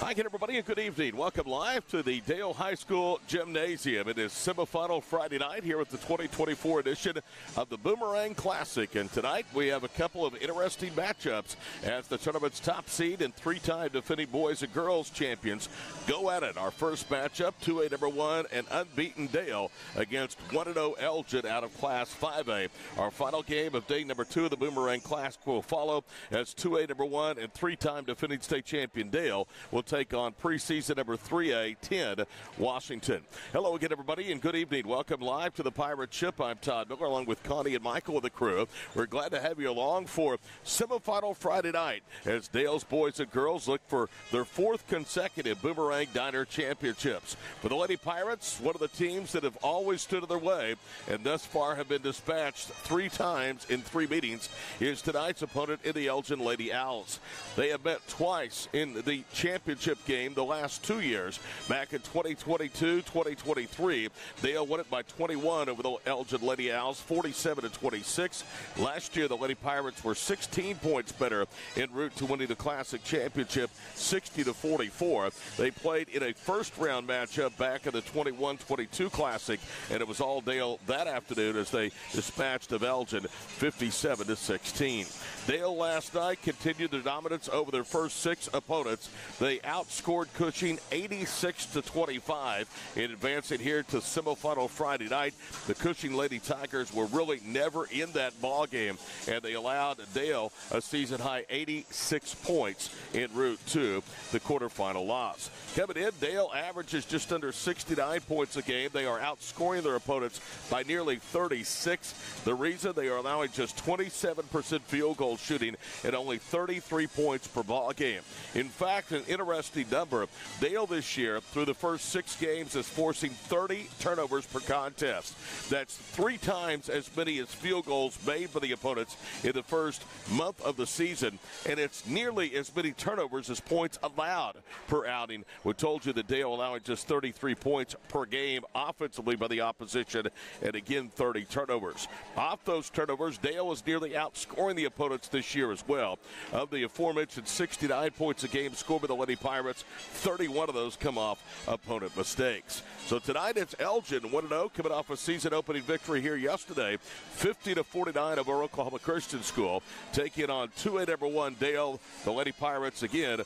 Hi again, everybody, and good evening. Welcome live to the Dale High School Gymnasium. It is semifinal Friday night here at the 2024 edition of the Boomerang Classic. And tonight we have a couple of interesting matchups as the tournament's top seed and three-time defending boys and girls champions go at it. Our first matchup, 2A number 1 and unbeaten Dale against 1-0 Elgin out of Class 5A. Our final game of day number 2 of the Boomerang Classic will follow as 2A number 1 and three-time defending state champion Dale will take on preseason number 3A, 10, Washington. Hello again, everybody, and good evening. Welcome live to the Pirate Ship. I'm Todd Miller, along with Connie and Michael with the crew. We're glad to have you along for semifinal Friday night as Dale's boys and girls look for their fourth consecutive Boomerang Diner Championships. For the Lady Pirates, one of the teams that have always stood in their way and thus far have been dispatched 3 times in 3 meetings, is tonight's opponent in the Elgin Lady Owls. They have met twice in the championship game the last 2 years. Back in 2022, 2023, Dale won it by 21 over the Elgin Lady Owls, 47-26. Last year, the Lady Pirates were 16 points better en route to winning the Classic Championship, 60-44. They played in a first-round matchup back in the 21-22 Classic, and it was all Dale that afternoon as they dispatched of Elgin 57-16. Dale last night continued their dominance over their first 6 opponents. They outscored Cushing 86-25 in advancing here to semifinal Friday night. The Cushing Lady Tigers were really never in that ball game, and they allowed Dale a season-high 86 points en route to the quarterfinal loss. Coming in, Dale averages just under 69 points a game. They are outscoring their opponents by nearly 36. The reason, they are allowing just 27% field goal shooting and only 33 points per ball game. In fact, an interesting number, Dale this year, through the first 6 games, is forcing 30 turnovers per contest. That's 3 times as many as field goals made by the opponents in the first month of the season, and it's nearly as many turnovers as points allowed per outing. We told you that Dale allowing just 33 points per game offensively by the opposition, and again 30 turnovers. Off those turnovers, Dale is nearly outscoring the opponents this year as well. Of the aforementioned 69 points a game scored by the Lady Pirates, 31 of those come off opponent mistakes. So tonight it's Elgin 1-0, coming off a season-opening victory here yesterday, 50-49 over Oklahoma Christian School, taking on 2A number 1 Dale. The Lady Pirates again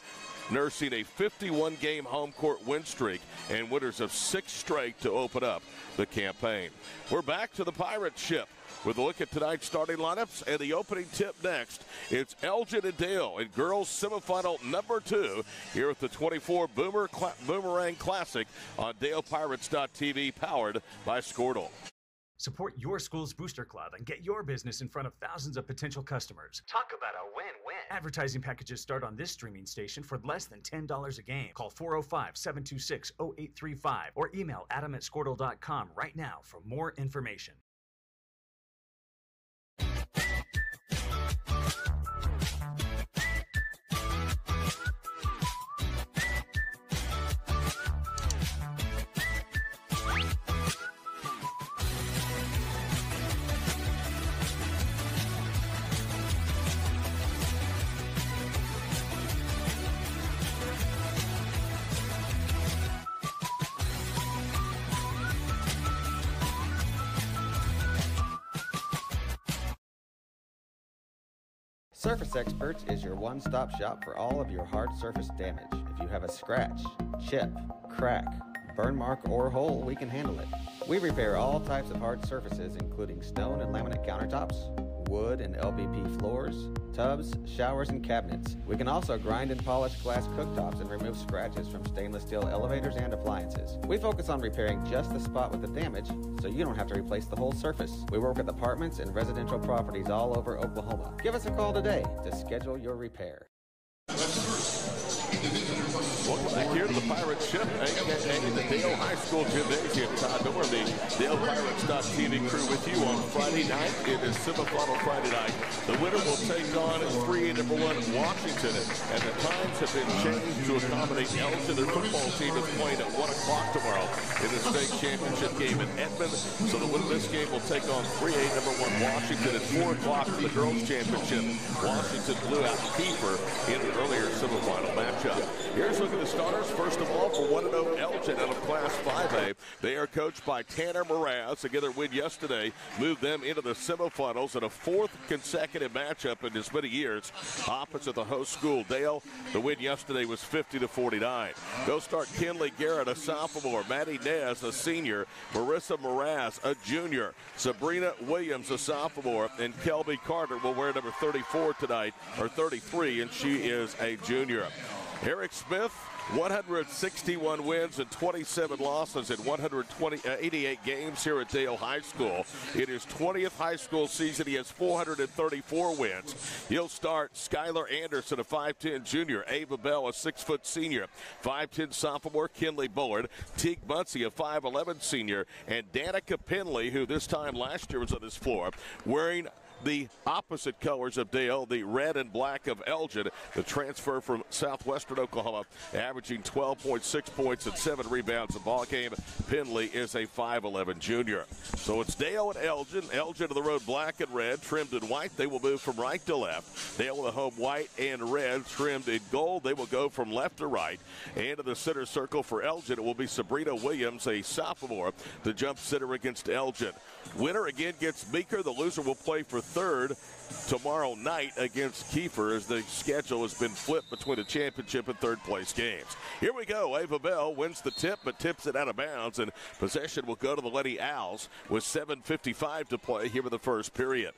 nursing a 51-game home court win streak and winners of 6 straight to open up the campaign. We're back to the Pirate Ship with a look at tonight's starting lineups and the opening tip next. It's Elgin and Dale in girls semifinal number 2 here at the 24 Boomerang Classic on DalePirates.tv, powered by Squirtle. Support your school's booster club and get your business in front of thousands of potential customers. Talk about a win-win. Advertising packages start on this streaming station for less than $10 a game. Call 405-726-0835 or email adam@squirtle.com right now for more information. Surface Experts is your one-stop shop for all of your hard surface damage. If you have a scratch, chip, crack, burn mark, or hole, we can handle it. We repair all types of hard surfaces, including stone and laminate countertops, wood and LVP floors, tubs, showers, and cabinets. We can also grind and polish glass cooktops and remove scratches from stainless steel elevators and appliances. We focus on repairing just the spot with the damage, so you don't have to replace the whole surface. We work with apartments and residential properties all over Oklahoma. Give us a call today to schedule your repair. Welcome back here to the Pirate Ship, aka the Dale High School Gymnasium. Todd Miller, the DalePirates.tv crew with you on Friday night. It is semifinal Friday night. The winner will take on 3A number 1 Washington, and the times have been changed to accommodate Elgin. Their football team is playing at 1 o'clock tomorrow in the state championship game in Edmond. So the winner of this game will take on 3A number 1 Washington at 4 o'clock for the girls championship. Washington blew out Kiefer in the earlier semifinal matchup. Here's a look at the starters. First of all, for 1-0 Elgin out of Class 5A. They are coached by Tanner Mraz. Again, their win yesterday moved them into the semifinals in a fourth consecutive matchup in as many years. Opposite the host school, Dale. The win yesterday was 50-49. They'll start Kinley Garrett, a sophomore. Maddie Nez, a senior. Marissa Mraz, a junior. Sabrina Williams, a sophomore. And Kelby Carter will wear number 34 tonight, or 33, and she is a junior. Eric Smith, 161 wins and 27 losses in 188 games here at Dale High School. In his 20th high school season, he has 434 wins. He'll start Skylar Anderson, a 5'10 junior. Ava Bell, a 6' senior. 5'10 sophomore, Kinley Bullard. Teague Muncie, a 5'11 senior. And Danica Penley, who this time last year was on this floor, wearing the opposite colors of Dale, the red and black of Elgin, the transfer from southwestern Oklahoma, averaging 12.6 points and 7 rebounds a ball game. Penley is a 5'11 junior. So it's Dale and Elgin. Elgin to the road black and red, trimmed in white. They will move from right to left. Dale with the home white and red, trimmed in gold. They will go from left to right. And to the center circle for Elgin, it will be Sabrina Williams, a sophomore, the jump sitter against Elgin. Winner again gets Meeker. The loser will play for third tomorrow night against Kiefer, as the schedule has been flipped between the championship and third place games. Here we go. Ava Bell wins the tip but tips it out of bounds, and possession will go to the Lady Owls with 7:55 to play here in the first period.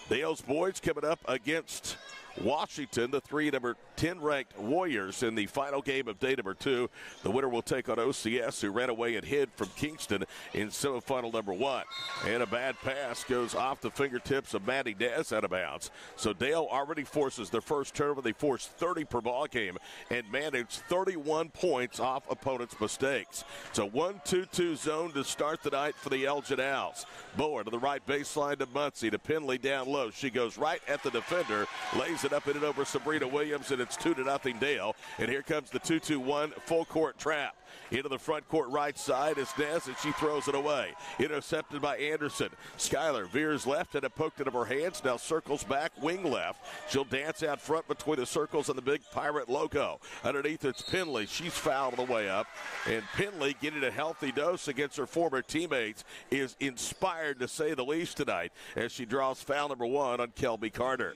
Dale's boys coming up against Washington, the number 10 ranked Warriors in the final game of day number 2. The winner will take on OCS, who ran away and hid from Kingston in semifinal number 1. And a bad pass goes off the fingertips of Maddie Nez out of bounds. So Dale already forces their first turnover. They force 30 per ball game and manage 31 points off opponents' mistakes. It's a 1-2-2 zone to start the night for the Elgin Owls. Bower to the right baseline to Muncie, to Penley down low. She goes right at the defender, lays it up in and over Sabrina Williams, and it's 2-0 Dale. And here comes the 2-2-1 full court trap. Into the front court right side is Nez, and she throws it away. Intercepted by Anderson. Skylar veers left and it poked into her hands. Now circles back, wing left. She'll dance out front between the circles and the big Pirate logo. Underneath it's Penley. She's fouled on the way up. And Penley, getting a healthy dose against her former teammates, is inspired to say the least tonight as she draws foul number 1 on Kelby Carter.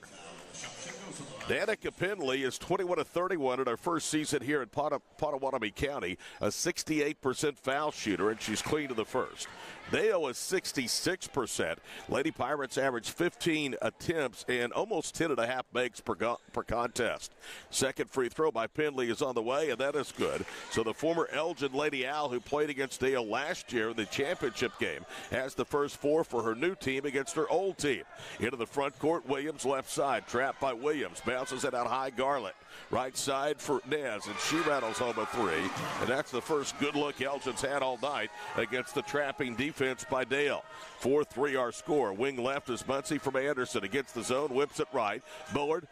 Danica Penley is 21-31 in her first season here in Pottawatomie County, a 68% foul shooter, and she's clean to the first. Dale is 66%. Lady Pirates average 15 attempts and almost 10.5 makes per contest. Second free throw by Penley is on the way, and that is good. So the former Elgin Lady Owl, who played against Dale last year in the championship game, has the first 4 for her new team against her old team. Into the front court, Williams left side, trapped by Williams, bounces it out high, Garland. Right side for Nez, and she rattles home a 3. And that's the first good look Elgin's had all night against the trapping defense by Dale. 4-3 our score. Wing left is Muncie from Anderson against the zone, whips it right. Bullard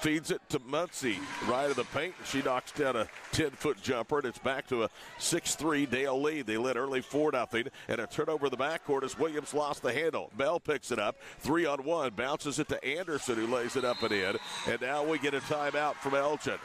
feeds it to Muncie, right of the paint. She knocks down a 10-foot jumper, and it's back to a 6-3 Dale lead. They led early 4-0, and a turnover in the backcourt as Williams lost the handle. Bell picks it up, 3-on-1, bounces it to Anderson, who lays it up and in. And now we get a timeout from Elgin.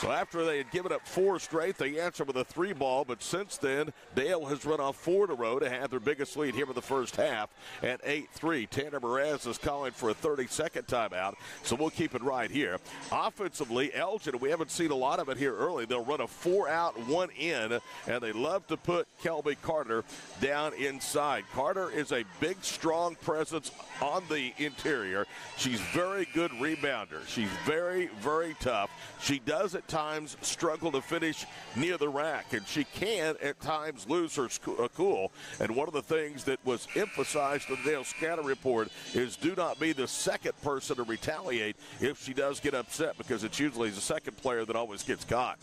So after they had given up 4 straight, they answered with a 3 ball, but since then, Dale has run off 4 in a row to have their biggest lead here in the first half at 8-3. Tanner Mraz is calling for a 30-second timeout, so we'll keep it right here. Offensively, Elgin, we haven't seen a lot of it here early. They'll run a 4 out, 1 in, and they love to put Kelby Carter down inside. Carter is a big, strong presence on the interior. She's very good rebounder. She's very, very tough. She does at times struggle to finish near the rack, and she can at times lose her cool. And one of the things that was emphasized in the Dale Scouting report is do not be the second person to retaliate if she does get upset, because it's usually the second player that always gets caught.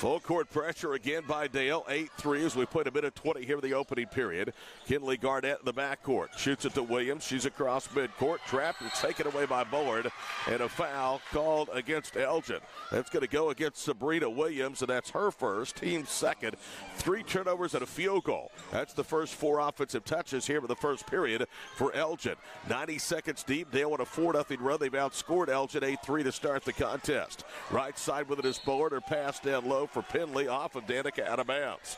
Full court pressure again by Dale. 8-3 as we put a minute 20 here in the opening period. Kinley Garnett in the backcourt. Shoots it to Williams. She's across midcourt. Trapped and taken away by Bullard. And a foul called against Elgin. That's going to go against Sabrina Williams, and that's her first, team second. 3 turnovers and a field goal. That's the first 4 offensive touches here in the first period for Elgin. 90 seconds deep. Dale on a 4-0 run. They've outscored Elgin 8-3 to start the contest. Right side with it is Bullard. Her pass down low for Penley off of Danica out of bounds.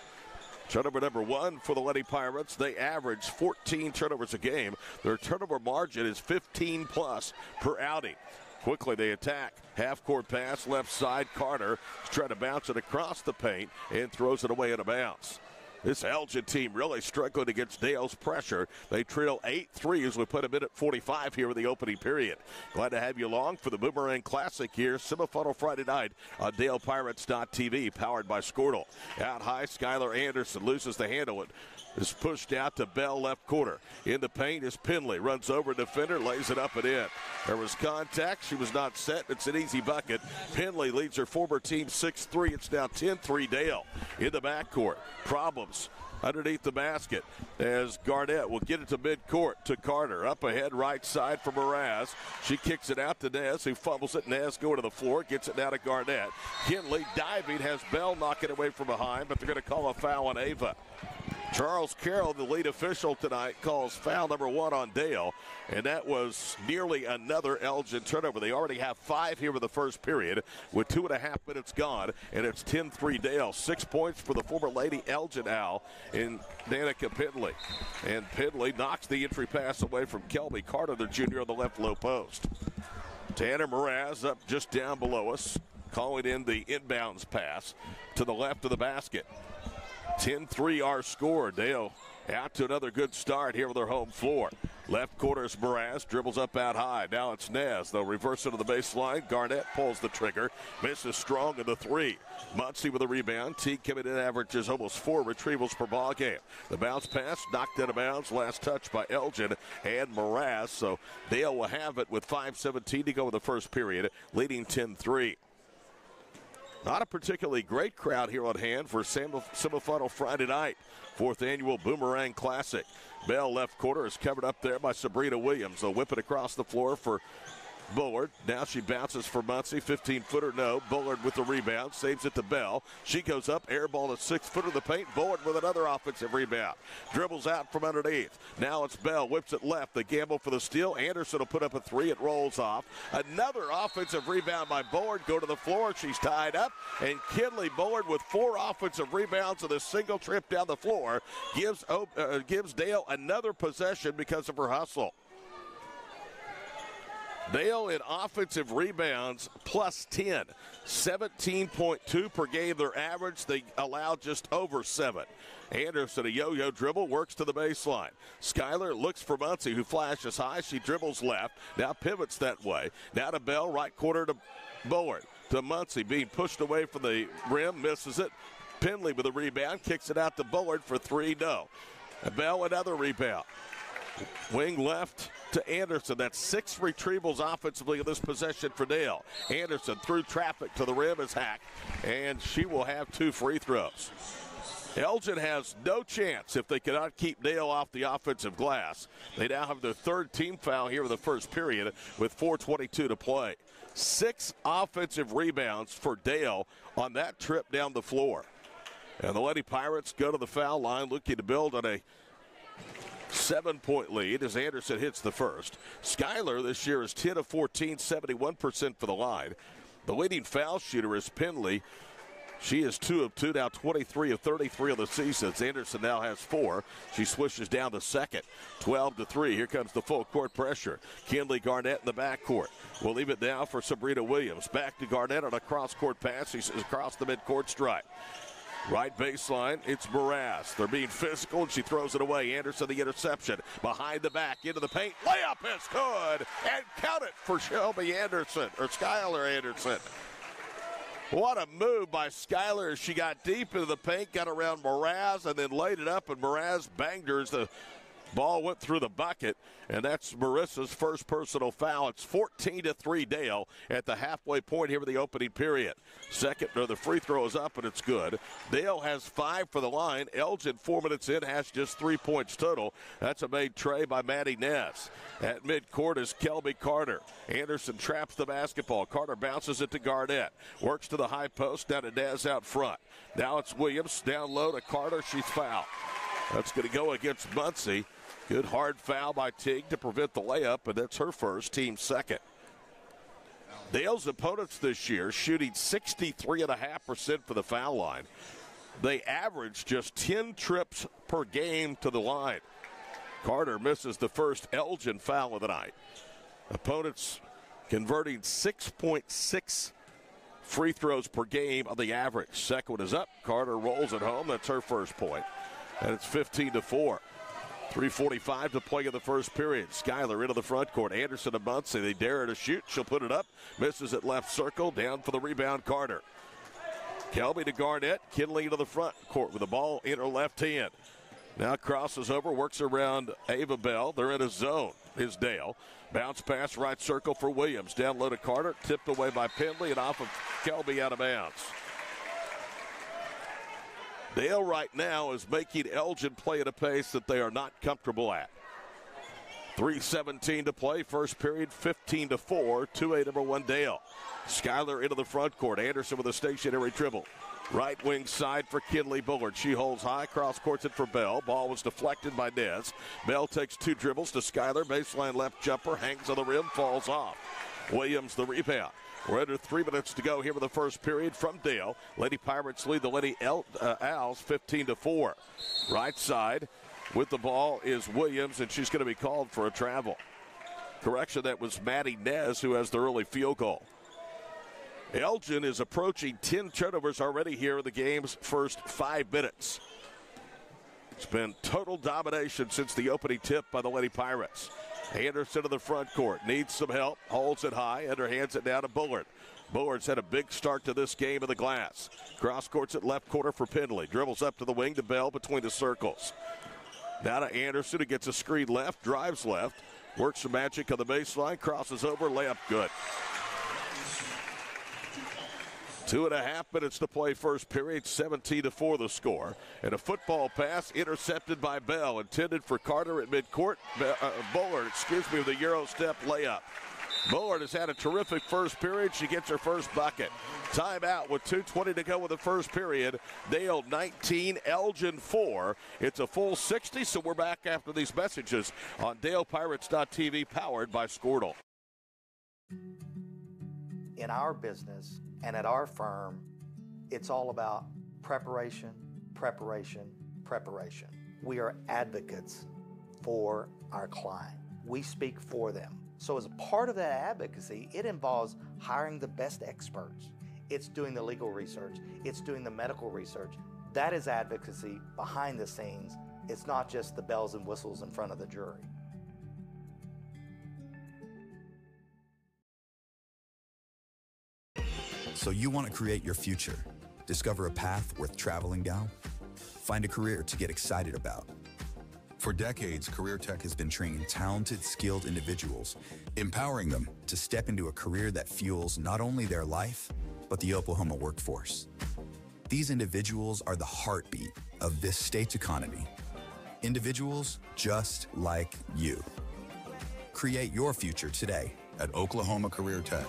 Turnover number 1 for the Lady Pirates. They average 14 turnovers a game. Their turnover margin is 15+ per outing. Quickly they attack. Half-court pass, left side. Carter is trying to bounce it across the paint and throws it away out of bounds. This Elgin team really struggling against Dale's pressure. They trail 8-3 as we put a minute 45 here in the opening period. Glad to have you along for the Boomerang Classic here, semifinal Friday night on DalePirates.tv, powered by Squirtle. Out high, Skylar Anderson loses the handle. It is pushed out to Bell, left corner. In the paint is Penley. Runs over a defender, lays it up and in. There was contact. She was not set. It's an easy bucket. Penley leads her former team 6-3. It's now 10-3 Dale. In the backcourt, problems underneath the basket as Garnett will get it to midcourt to Carter. Up ahead, right side for Mraz. She kicks it out to Nez, who fumbles it. Nez going to the floor, gets it down to Garnett. Kinley diving, has Bell knocking away from behind, but they're going to call a foul on Ava. Charles Carroll, the lead official tonight, calls foul number 1 on Dale, and that was nearly another Elgin turnover. They already have 5 here in the first period with 2.5 minutes gone, and it's 10-3 Dale. 6 points for the former Lady Elgin Owl in Danica Penley. And Penley knocks the entry pass away from Kelby Carter, the junior, on the left low post. Tanner Mraz up just down below us, calling in the inbounds pass to the left of the basket. 10-3 our score. Dale out to another good start here with their home floor. Left corner is Mraz, dribbles up out high. Now it's Nez. They'll reverse it to the baseline. Garnett pulls the trigger. Misses strong in the 3. Muncie with a rebound. Teague coming in, averages almost 4 retrievals per ball game. The bounce pass knocked out of bounds. Last touch by Elgin and Mraz. So Dale will have it with 5:17 to go in the first period, leading 10-3. Not a particularly great crowd here on hand for semifinal Friday night, 4th annual Boomerang Classic. Bell, left corner, is covered up there by Sabrina Williams. They'll whip it across the floor for Bullard. Now she bounces for Muncie. 15-footer, no. Bullard with the rebound. Saves it to Bell. She goes up. Air ball to 6-footer of the paint. Bullard with another offensive rebound. Dribbles out from underneath. Now it's Bell. Whips it left. The gamble for the steal. Anderson will put up a 3. It rolls off. Another offensive rebound by Bullard. Go to the floor. She's tied up. And Kinley Bullard with 4 offensive rebounds and a single trip down the floor gives Dale another possession because of her hustle. Dale in offensive rebounds plus 10, 17.2 per game. Their average, they allow just over 7. Anderson, a yo-yo dribble, works to the baseline. Skyler looks for Muncie, who flashes high. She dribbles left, now pivots that way. Now to Bell, right corner to Bullard. To Muncie, being pushed away from the rim, misses it. Penley with a rebound, kicks it out to Bullard for 3, no. Bell, another rebound. Wing left to Anderson. That's 6 retrievals offensively in this possession for Dale. Anderson through traffic to the rim is hacked, and she will have 2 free throws. Elgin has no chance if they cannot keep Dale off the offensive glass. They now have their 3rd team foul here in the first period with 4:22 to play. 6 offensive rebounds for Dale on that trip down the floor. And the Lady Pirates go to the foul line looking to build on a 7-point lead as Anderson hits the first. Skyler this year is 10 of 14, 71% for the line. The leading foul shooter is Penley. She is 2 of 2, now 23 of 33 of the season. Anderson now has 4. She swishes down the second. 12-3. Here comes the full court pressure. Kinley Garnett in the backcourt. We'll leave it now for Sabrina Williams. Back to Garnett on a cross-court pass. He's across the midcourt stripe. Right baseline, it's Mraz. They're being physical, and she throws it away. Anderson, the interception. Behind the back, into the paint. Layup is good. And count it for Shelby Anderson, or Skylar Anderson. What a move by Skylar as she got deep into the paint, got around Mraz, and then laid it up, and Mraz banged her as the Ball went through the bucket, and that's Marissa's first personal foul. It's 14-3 Dale at the halfway point here in the opening period. The free throw is up, and it's good. Dale has 5 for the line. Elgin, 4 minutes in, has just 3 points total. That's a made tray by Maddie Ness. At midcourt is Kelby Carter. Anderson traps the basketball. Carter bounces it to Garnett. Works to the high post, down to Ness out front. Now it's Williams, down low to Carter. She's fouled. That's going to go against Muncie. Good hard foul by Teague to prevent the layup, and that's her first, team second. Dale's opponents this year shooting 63.5% for the foul line. They average just 10 trips per game to the line. Carter misses the first Elgin foul of the night. Opponents converting 6.6 free throws per game on the average. Second one is up. Carter rolls it home. That's her first point. And it's 15-4. 3:45 to play in the first period. Schuyler into the front court. Anderson and Muncie. They dare her to shoot. She'll put it up. Misses at left circle. Down for the rebound, Carter. Kelby to Garnett. Kinley into the front court with the ball in her left hand. Now crosses over. Works around Ava Bell. They're in a zone. Is Dale. Bounce pass right circle for Williams. Down low to Carter. Tipped away by Pendley and off of Kelby out of bounds. Dale right now is making Elgin play at a pace that they are not comfortable at. 3:17 to play. First period, 15-4. 2A number 1 Dale. Schuyler into the front court. Anderson with a stationary dribble. Right wing side for Kinley Bullard. She holds high, cross courts it for Bell. Ball was deflected by Nez. Bell takes 2 dribbles to Schuyler. Baseline left jumper, hangs on the rim, falls off. Williams the rebound. We're under 3 minutes to go here in the first period from Dale. Lady Pirates lead the Lady Owls 15-4. Right side with the ball is Williams, and she's going to be called for a travel. Correction, that was Maddie Nez who has the early field goal. Elgin is approaching 10 turnovers already here in the game's first 5 minutes. It's been total domination since the opening tip by the Lady Pirates. Anderson to the front court. Needs some help. Holds it high. Underhands it down to Bullard. Bullard's had a big start to this game in the glass. Cross courts at left corner for Pendley. Dribbles up to the wing to Bell between the circles. Now to Anderson who gets a screen left. Drives left. Works some magic on the baseline. Crosses over. Layup good. 2.5 minutes to play first period, 17-4 the score. And a football pass intercepted by Bell, intended for Carter at midcourt. Bullard, with a Euro step layup. Bullard has had a terrific first period. She gets her first bucket. Timeout with 2:20 to go with the first period. Dale 19, Elgin 4. It's a full 60, so we're back after these messages on DalePirates.tv, powered by Squirtle. In our business and at our firm, it's all about preparation, preparation, preparation. We are advocates for our client. We speak for them. So as a part of that advocacy, it involves hiring the best experts. It's doing the legal research. It's doing the medical research. That is advocacy behind the scenes. It's not just the bells and whistles in front of the jury. So you want to create your future, discover a path worth traveling down, find a career to get excited about. For decades, Career Tech has been training talented, skilled individuals, empowering them to step into a career that fuels not only their life, but the Oklahoma workforce. These individuals are the heartbeat of this state's economy. Individuals just like you. Create your future today at Oklahoma Career Tech.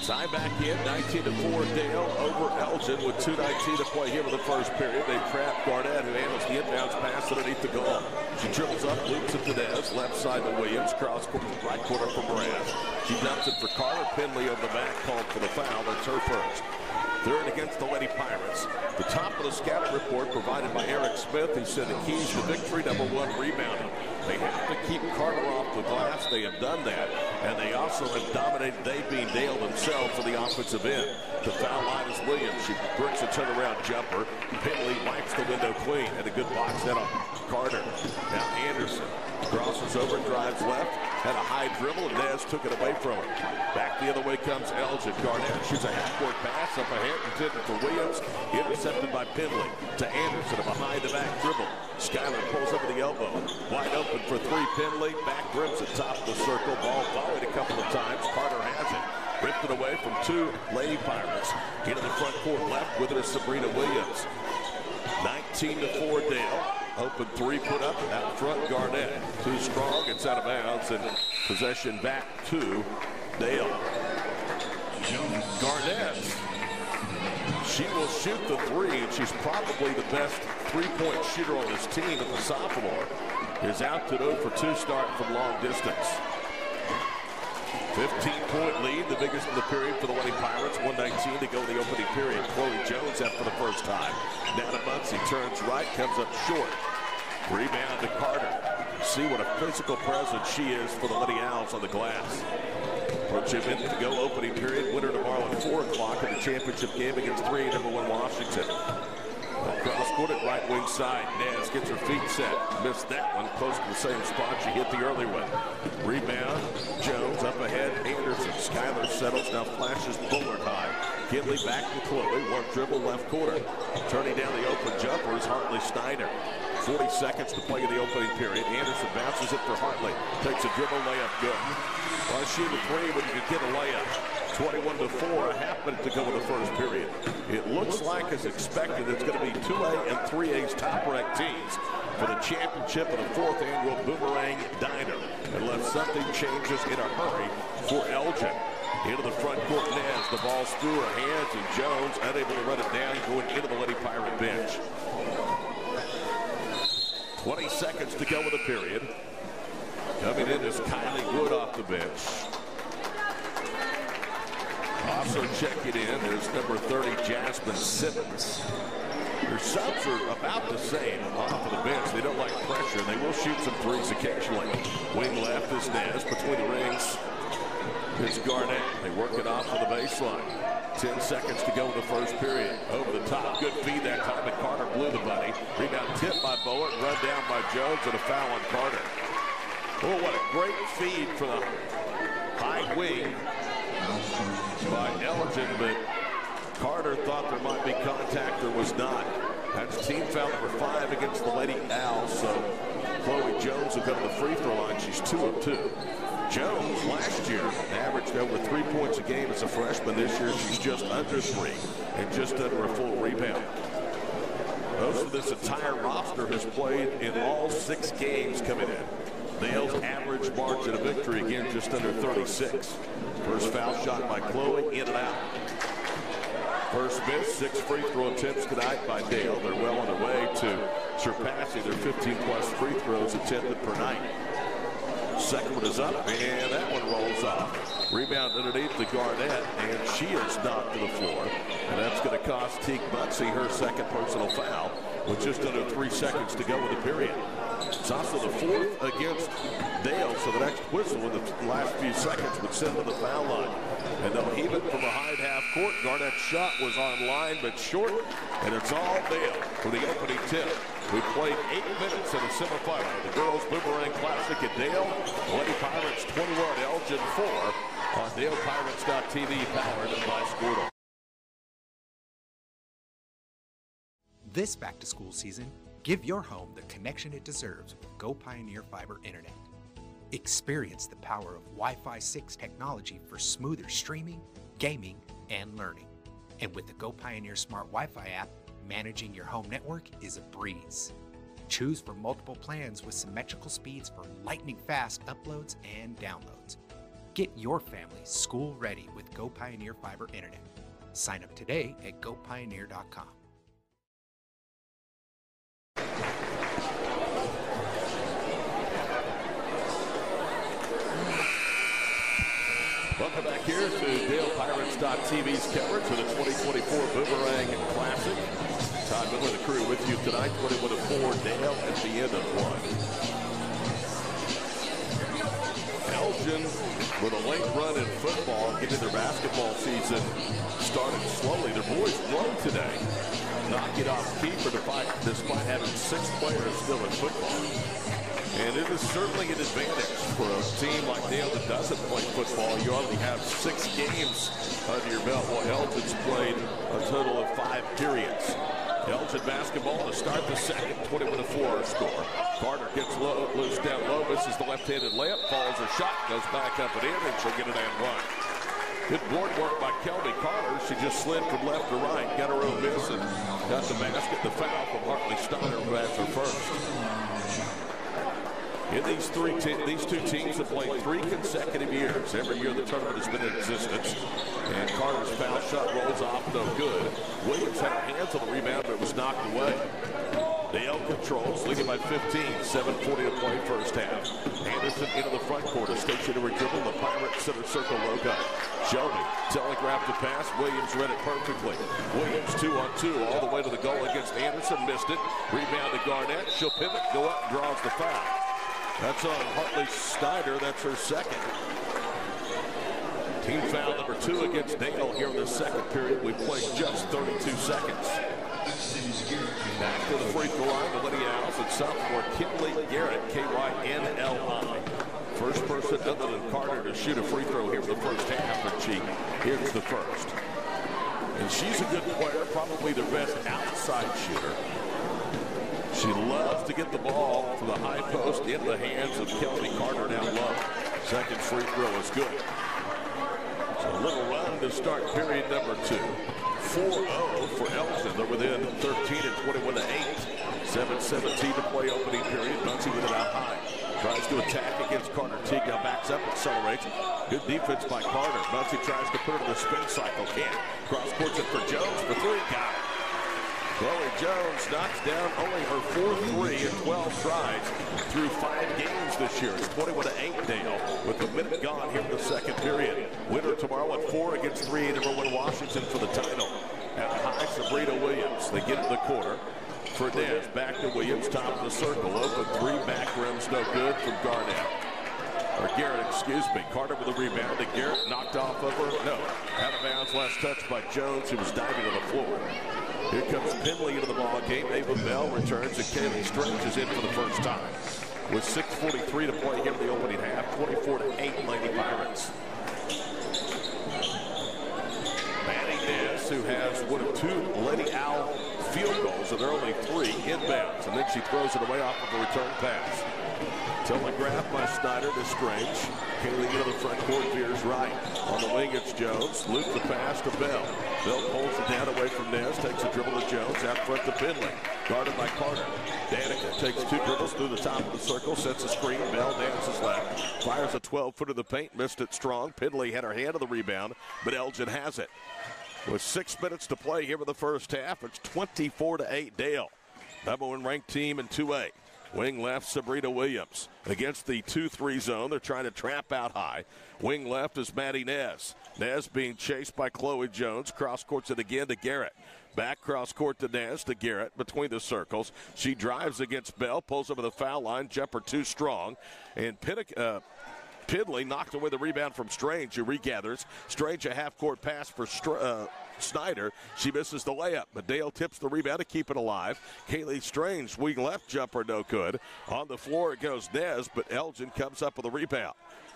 Time back in, 19-4 Dale over Elgin with 2:19 to play here in the first period. They trap Garnett, who handles the inbounds pass underneath the goal. She dribbles up, loops it to Nez, left side to Williams, cross court, right corner for Moraz. She dumps it for Carter. Pendley over the back, called for the foul. That's her first. Third against the Lady Pirates. The top of the scouting report provided by Eric Smith. He said the keys to victory, number 1, rebounding. They have to keep Carter off the glass. They have done that. And they also have dominated, they being Dale themselves on the offensive end. The foul line is Williams. She brings a turnaround jumper. Pendley wipes the window clean. And a good box head on Carter. Now Anderson crosses over, drives left. had a high dribble, and Nez took it away from her. Back the other way comes Elgin. Garnett shoots a half-court pass up ahead, intended for Williams, intercepted by Penley. To Anderson, a behind-the-back dribble. Skyler pulls up at the elbow. Wide open for three, Penley. Back rims at top of the circle. Ball volleyed a couple of times. Carter has it. Ripped it away from two Lady Pirates. Into the front court left with it is Sabrina Williams. 19-4 Dale. Open three put up out front. Garnett too strong. It's out of bounds and possession back to Dale. Garnett, she will shoot the three, and she's probably the best three-point shooter on this team at the sophomore. Is out to 0 for 2 start from long distance. 15-point lead, the biggest in the period for the Lady Pirates. 1:19 to go in the opening period. Chloe Jones out for the first time. Now to Muncie, turns right, comes up short. Rebound to Carter. See what a physical presence she is for the Lady Owls on the glass. Approaching a minute to go, opening period. Winner tomorrow at 4 o'clock in the championship game against 3 number 1 Washington. Cross court at right wing side. Nez gets her feet set. Missed that one. Close to the same spot she hit the early one. Rebound. Jones up ahead. Anderson. Skyler settles. Now flashes Bullard high. Kinley back to Chloe. One dribble left corner. Turning down the open jumper is Hartley Snyder. 40 seconds to play in the opening period. Anderson bounces it for Hartley. Takes a dribble layup. Good. Well, shoot a three when you can get a layup. 21-4, a half minute to go in the first period. It looks like, as expected, it's going to be 2A and 3A's top-ranked teams for the championship of the 4th annual Boomerang Diner, unless something changes in a hurry for Elgin. Into the front court, Nez. The ball's through her hands, and Jones unable to run it down, going into the Lady Pirate bench. 20 seconds to go in the period. Coming in is Kylie Wood off the bench. Also checking in is number 30, Jasmine Simmons. Their subs are about the same off of the bench. They don't like pressure. They will shoot some threes occasionally. Wing left is Nez. Between the rings, it's Garnett. They work it off to the baseline. 10 seconds to go in the first period. Over the top. Good feed that time, but Carter blew the bunny. Rebound tipped by Bowen. Run down by Jones, and a foul on Carter. Oh, what a great feed for the high wing by Elgin, but Carter thought there might be contact. There was not. That's team foul number 5 against the Lady Owls. So Chloe Jones will go to the free throw line. She's 2 of 2. Jones last year averaged over 3 points a game as a freshman. This year she's just under 3 and just under a full rebound. Most of this entire roster has played in all 6 games coming in. Dale's average margin of victory, again, just under 36. First foul shot by Chloe, in and out. First miss, 6 free throw attempts tonight by Dale. They're well on their way to surpassing their 15-plus free throws attempted per night. Second one is up, and that one rolls off. Rebound underneath the Garnett, and she is knocked to the floor. And that's going to cost Teague Muncie her second personal foul with just under 3 seconds to go in the period. It's also the 4th against Dale, so the next whistle in the last few seconds would send to the foul line. And they'll heave it from behind half court. Garnett's shot was on line but short, and it's all Dale for the opening tip. We played 8 minutes in the semifinal. The Girls Boomerang Classic at Dale. Lady Pirates 21, Elgin 4 on DalePirates.tv, powered by Squirtle. This back-to-school season, give your home the connection it deserves with Go Pioneer Fiber Internet. Experience the power of Wi-Fi 6 technology for smoother streaming, gaming, and learning. And with the Go Pioneer Smart Wi-Fi app, managing your home network is a breeze. Choose from multiple plans with symmetrical speeds for lightning-fast uploads and downloads. Get your family school-ready with Go Pioneer Fiber Internet. Sign up today at gopioneer.com. Welcome back here to DalePirates.tv's coverage for the 2024 Boomerang Classic. Todd Miller, the crew, with you tonight. 21-4, Dale at the end of one. Elgin, with a late run in football, getting their basketball season started slowly. Their boys won today. Knock it off keeper despite having 6 players still in football. And it is certainly an advantage for a team like Dale that doesn't play football. You already have 6 games under your belt, while Elgin's played a total of 5 periods. Elgin basketball to start the second, 21-4 our score. Carter gets loose down low, misses the left-handed layup, follows her shot, goes back up and in, and she'll get it and one. Good board work by Kelby Carter. She just slid from left to right, got her own miss, and got the basket. The foul from Hartley Steiner, who has her first. In these two teams have played 3 consecutive years. Every year the tournament has been in existence. And Carter's foul shot rolls off, no good. Williams had her hands on the rebound, but it was knocked away. Dale controls, leading by 15, 7:40 to play first half. Anderson into the front court, a stationary dribble, the Pirate center circle logo. Shelby telegraphed the pass, Williams read it perfectly. Williams 2-on-2 all the way to the goal against Anderson, missed it. Rebound to Garnett, she'll pivot, go up, and draws the foul. That's on Hartley Steiner, that's her second. Team foul number 2 against Dale here in the second period. We played just 32 seconds. Back to the free throw line to Lydia Alves and sophomore Kinley Garrett, K-Y-N-L-I. First person other than Carter to shoot a free throw here in the first half, and she hits the first. And she's a good player, probably the best outside shooter. She loves to get the ball from the high post in the hands of Kelby Carter down low. Second free throw is good. So a little run to start period number 2. 4-0 for Elgin. They're within 13 and 21-8. 7:17 to play opening period. Muncie with it out high. Tries to attack against Carter. Teague now backs up, accelerates. Good defense by Carter. Muncie tries to put it in the spin cycle. Can't. Cross courts it for Jones for 3. Got it. Chloe Jones knocks down only her 4th 3 in 12 tries through 5 games this year. It's 21-8 Dale with a minute gone here in the second period. Winner tomorrow at 4 against 3 number 1 Washington for the title. At high, Sabrina Williams. They get in the corner. Fernandez back to Williams, top of the circle. Open 3, back rims no good from Garnett. Or Garrett, excuse me. Carter with a rebound. And Garrett knocked off of her. No. Out of bounds, last touch by Jones, who was diving to the floor. Here comes Pinley into the ball game. Ava Bell returns, and Kaylee Strange is in for the first time. With 6:43 to play here in the opening half, 24-8 Lady Pirates. Maddie Ness, who has one of 2 Lady Owl field goals, and there are only 3 inbounds, and then she throws it away off of a return pass. Telegraphed by Snyder to Strange. Kaylee into the front court, veers right. On the wing, it's Jones. Loop the pass to Bell. Bell pulls it down away from Nez. Takes a dribble to Jones. Out front to Pinley. Guarded by Carter. Danica takes 2 dribbles through the top of the circle. Sets a screen. Bell dances left. Fires a 12-footer to the paint. Missed it strong. Pinley had her hand on the rebound, but Elgin has it. With 6 minutes to play here in the first half, it's 24-8 Dale. Number 1 ranked team in 2A. Wing left, Sabrina Williams. Against the 2-3 zone, they're trying to trap out high. Wing left is Maddie Nez. Nez being chased by Chloe Jones. Cross courts it again to Garrett. Back cross court to Nez to Garrett between the circles. She drives against Bell, pulls over the foul line. Jumper too strong. And Pidley knocked away the rebound from Strange, who regathers. Strange a half-court pass for Snyder. She misses the layup, but Dale tips the rebound to keep it alive. Kaylee Strange, wing left jumper, no good. On the floor it goes Nez, but Elgin comes up with a rebound.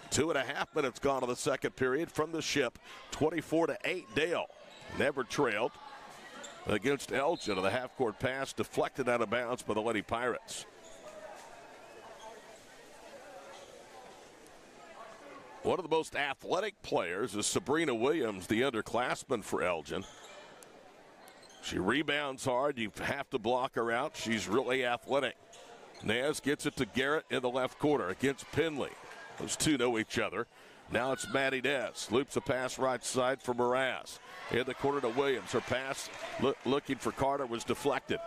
2.5 minutes gone in the second period from the ship. 24-8 Dale. Never trailed against Elgin. The half-court pass deflected out of bounds by the Lady Pirates. One of the most athletic players is Sabrina Williams, the underclassman for Elgin. She rebounds hard. You have to block her out. She's really athletic. Naz gets it to Garrett in the left corner against Pinley. Those 2 know each other. Now it's Maddie Ness. Loops a pass right side for Mraz. In the corner to Williams. Her pass looking for Carter was deflected.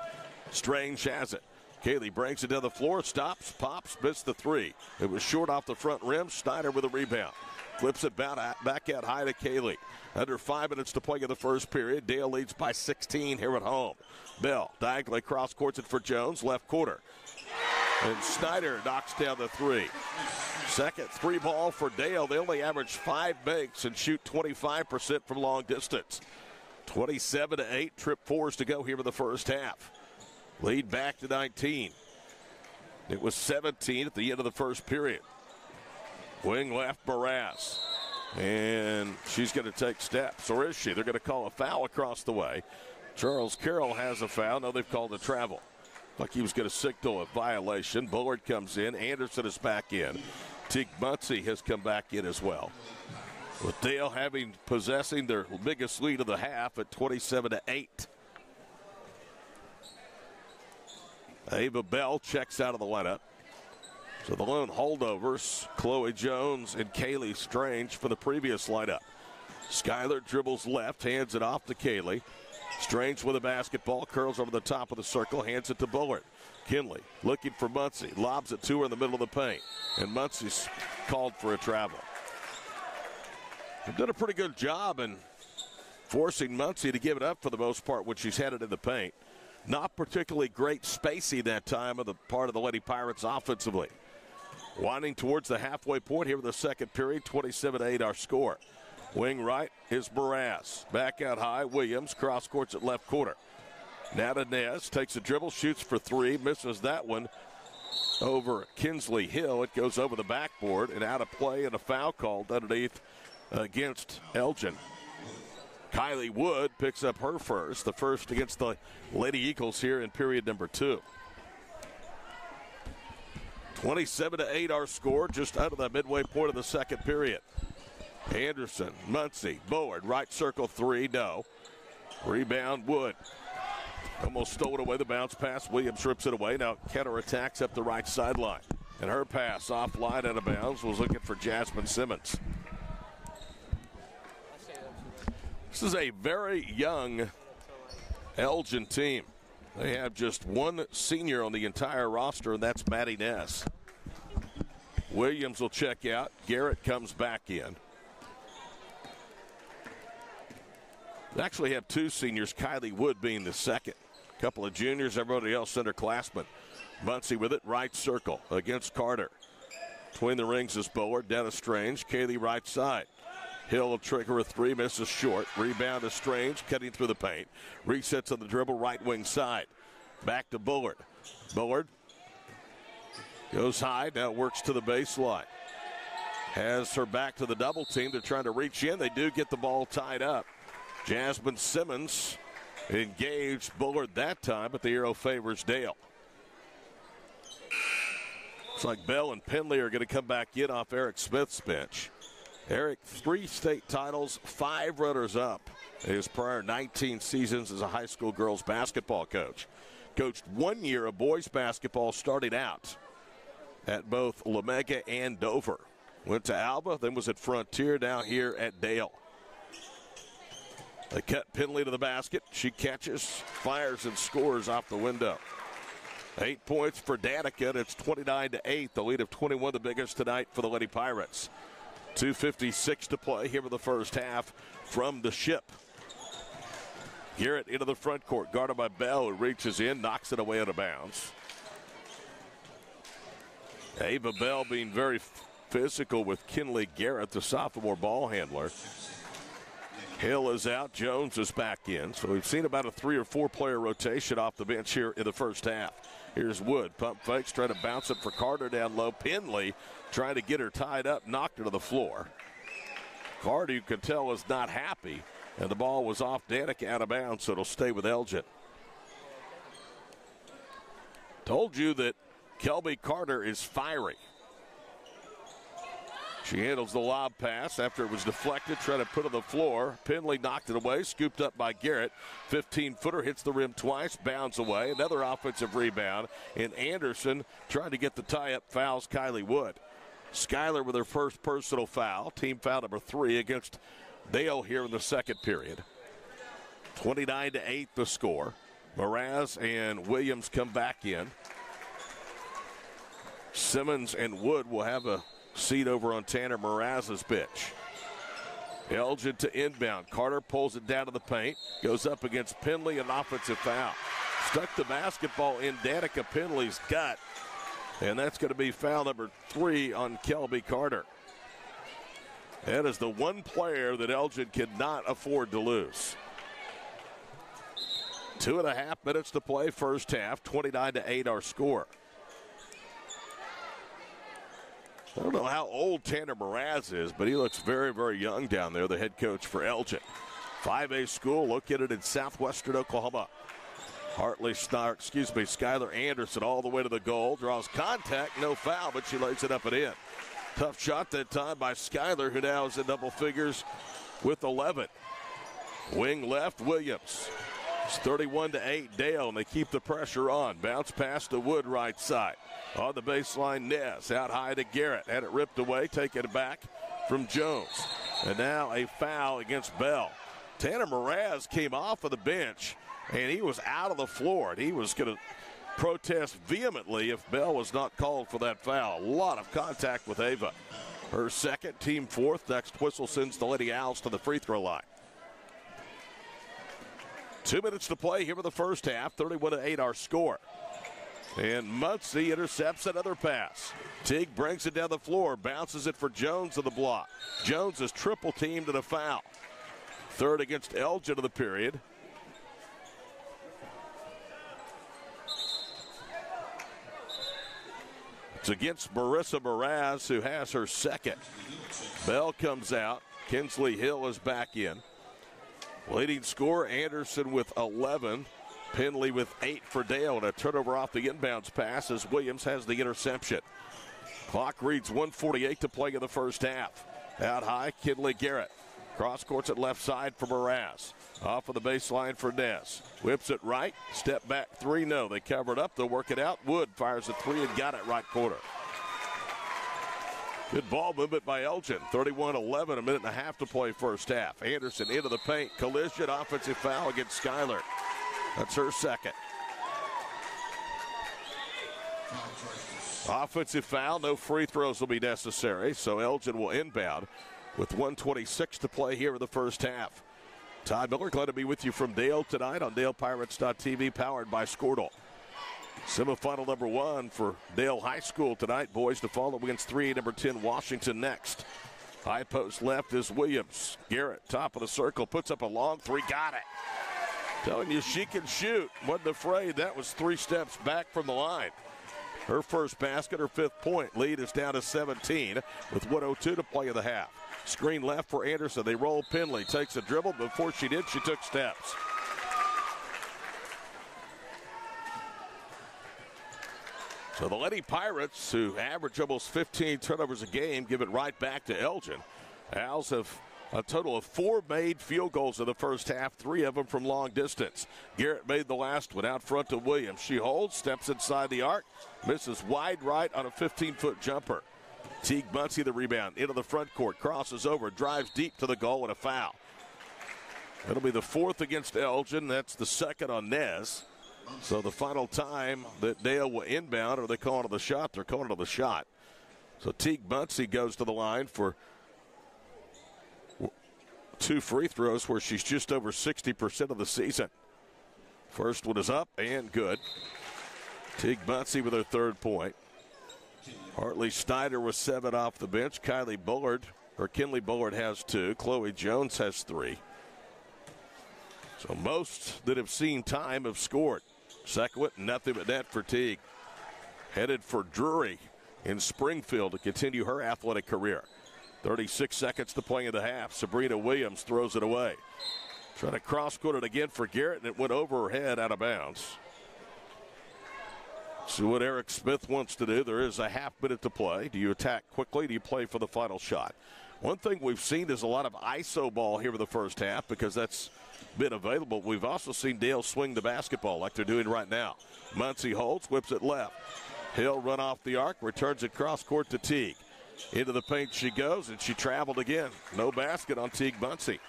Strange has it. Kaylee brings it down the floor, stops, pops, missed the 3. It was short off the front rim. Snyder with a rebound. Flips it back out high to Kaylee. Under 5 minutes to play in the first period. Dale leads by 16 here at home. Bell diagonally cross courts it for Jones, left corner. And Snyder knocks down the 3. Second 3 ball for Dale. They only average 5 makes and shoot 25% from long distance. 27-8. Trip 4s to go here in the first half. Lead back to 19. It was 17 at the end of the first period. Wing left, Barras. And she's going to take steps, or is she? They're going to call a foul across the way. Charles Carroll has a foul. No, they've called a travel. Like he was going to signal a violation. Bullard comes in. Anderson is back in. Teague Muncie has come back in as well. With Dale possessing their biggest lead of the half at 27-8. Ava Bell checks out of the lineup. So the lone holdovers, Chloe Jones and Kaylee Strange for the previous lineup. Skyler dribbles left, hands it off to Kaylee. Strange with a basketball, curls over the top of the circle, hands it to Bullard. Kinley looking for Muncie, lobs it to her in the middle of the paint. And Muncie's called for a travel. They've done a pretty good job in forcing Muncie to give it up for the most part when she's had it in the paint. Not particularly great spacing that time on the part of the Lady Pirates offensively. Winding towards the halfway point here in the second period, 27-8 our score. Wing right is Barras. Back out high, Williams cross courts at left corner. Now to Nez, takes a dribble, shoots for three, misses that one over Kinsley Hill. It goes over the backboard and out of play, and a foul called underneath against Elgin. Kylie Wood picks up her first, the first against the Lady Eagles here in period number 2. 27-8 our score, just out of the midway point of the second period. Anderson, Muncie, Bullard, right circle three, no. Rebound, Wood. Almost stole it away, the bounce pass. Williams rips it away. Now counterattacks up the right sideline. And her pass offline out of bounds was looking for Jasmine Simmons. This is a very young Elgin team. They have just one senior on the entire roster, and that's Maddie Ness. Williams will check out. Garrett comes back in. They actually have two seniors, Kylie Wood being the second. A couple of juniors, everybody else underclassmen. Muncie with it, right circle against Carter. Between the rings is Bullard, down to Strange. Kaylee right side. Hill will trigger a three, misses short. Rebound to Strange, cutting through the paint. Resets on the dribble, right wing side. Back to Bullard. Bullard goes high, now works to the baseline. Has her back to the double team. They're trying to reach in. They do get the ball tied up. Jasmine Simmons engaged Bullard that time, but the arrow favors Dale. Looks like Bell and Penley are going to come back in off Eric Smith's bench. Eric, 3 state titles, 5 runners-up in his prior 19 seasons as a high school girls basketball coach. Coached 1 year of boys basketball starting out at both Lamega and Dover. Went to Alba, then was at Frontier, now here at Dale. They cut Penley to the basket. She catches, fires, and scores off the window. 8 points for Danica, and it's 29-8. The lead of 21, the biggest tonight for the Lady Pirates. 2:56 to play here in the first half from the Ship. Garrett into the front court, guarded by Bell, who reaches in, knocks it away out of bounds. Ava Bell being very physical with Kinley Garrett, the sophomore ball handler. Hill is out, Jones is back in. So we've seen about a 3 or 4 player rotation off the bench here in the first half. Here's Wood, pump fakes, trying to bounce it for Carter down low. Penley trying to get her tied up, knocked her to the floor. Carter, you could tell, was not happy, and the ball was off Danica out of bounds, so it'll stay with Elgin. Told you that Kelby Carter is fiery. She handles the lob pass after it was deflected, trying to put it on the floor. Penley knocked it away, scooped up by Garrett. 15-footer hits the rim twice, bounds away. Another offensive rebound. And Anderson trying to get the tie-up, fouls Kylie Wood. Skyler with her first personal foul. Team foul number 3 against Dale here in the second period. 29-8 the score. Mraz and Williams come back in. Simmons and Wood will have a seat over on Tanner Mraz's bench. Elgin to inbound. Carter pulls it down to the paint. Goes up against Penley, an offensive foul. Stuck the basketball in Danica Penley's gut. And that's going to be foul number 3 on Kelby Carter. That is the one player that Elgin cannot afford to lose. 2.5 minutes to play first half. 29-8 our score. I don't know how old Tanner Mraz is, but he looks very, very young down there, the head coach for Elgin. 5A school located in southwestern Oklahoma. Skylar Anderson all the way to the goal. Draws contact, no foul, but she lays it up and in. Tough shot that time by Skylar, who now is in double figures with 11. Wing left, Williams. It's 31-8 Dale, and they keep the pressure on. Bounce pass to Wood right side. On the baseline, Ness out high to Garrett. Had it ripped away, taking it back from Jones. And now a foul against Bell. Tanner Mraz came off of the bench, and he was out of the floor. And he was going to protest vehemently if Bell was not called for that foul. A lot of contact with Ava. Her second, team fourth. Next whistle sends the Lady Owls to the free throw line. 2 minutes to play here in the first half. 31-8 our score. And Muncie intercepts another pass. Teague brings it down the floor, bounces it for Jones of the block. Jones is triple teamed and a foul. Third against Elgin of the period. It's against Marissa Mraz, who has her second. Bell comes out. Kinsley Hill is back in. Leading scorer Anderson with 11. Penley with 8 for Dale, and a turnover off the inbounds pass as Williams has the interception. Clock reads 1:48 to play in the first half. Out high, Kinley Garrett. Cross courts at left side for Mraz. Off of the baseline for Ness. Whips it right. Step back three. No, they cover it up. They'll work it out. Wood fires a three and got it right corner. Good ball movement by Elgin. 31-11, a minute and a half to play first half. Anderson into the paint. Collision, offensive foul against Skylar. That's her second. Offensive foul, no free throws will be necessary, so Elgin will inbound with 1:26 to play here in the first half. Todd Miller, glad to be with you from Dale tonight on DalePirates.tv, powered by Squirtle. Semifinal number 1 for Dale High School tonight. Boys to follow against 3, number 10, Washington next. High post left is Williams. Garrett, top of the circle, puts up a long three, got it. Telling you she can shoot. Wasn't afraid. That was 3 steps back from the line. Her first basket, her 5th point. Lead is down to 17 with 1:02 to play in the half. Screen left for Anderson. They roll Penley. Takes a dribble. Before she did, she took steps. So the Lady Pirates, who average almost 15 turnovers a game, give it right back to Elgin. Owls have a total of 4 made field goals in the first half, 3 of them from long distance. Garrett made the last one out front to Williams. She holds, steps inside the arc, misses wide right on a 15-foot jumper. Teague Muncie the rebound into the front court, crosses over, drives deep to the goal and a foul. It'll be the 4th against Elgin. That's the 2nd on Nez. So the final time that Dale will inbound, or they call it the shot, they're calling it the shot. So Teague Muncie goes to the line for 2 free throws where she's just over 60% of the season. First one is up and good. Teague Muncie with her 3rd point. Hartley Snyder with 7 off the bench. Kinley Bullard has 2. Chloe Jones has 3. So most that have seen time have scored. Second one, nothing but net for Teague. Headed for Drury in Springfield to continue her athletic career. 36 seconds to play in the half. Sabrina Williams throws it away. Trying to cross-court it again for Garrett, and it went over her head out of bounds. See what Eric Smith wants to do. There is a half minute to play. Do you attack quickly? Do you play for the final shot? One thing we've seen is a lot of ISO ball here in the first half because that's been available. We've also seen Dale swing the basketball like they're doing right now. Muncie holds, whips it left. Hill run off the arc, returns it cross-court to Teague. Into the paint she goes, and she traveled again. No basket on Teague Muncie.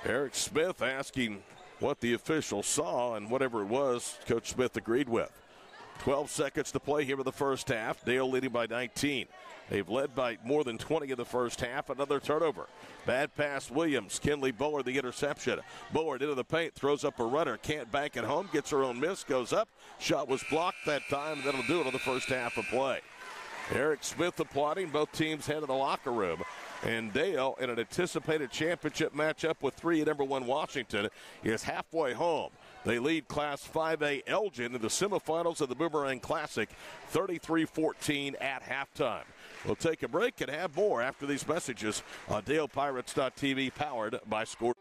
Eric Smith asking what the official saw, and whatever it was, Coach Smith agreed with. 12 seconds to play here in the first half. Dale leading by 19. They've led by more than 20 in the first half. Another turnover. Bad pass, Williams. Kinley Bullard, the interception. Bullard into the paint, throws up a runner. Can't bank it home, gets her own miss, goes up. Shot was blocked that time, and that'll do it on the first half of play. Eric Smith applauding. Both teams head to the locker room. And Dale, in an anticipated championship matchup with 3 number 1 Washington, is halfway home. They lead Class 5A Elgin in the semifinals of the Boomerang Classic, 33-14 at halftime. We'll take a break and have more after these messages on DalePirates.tv, powered by Score.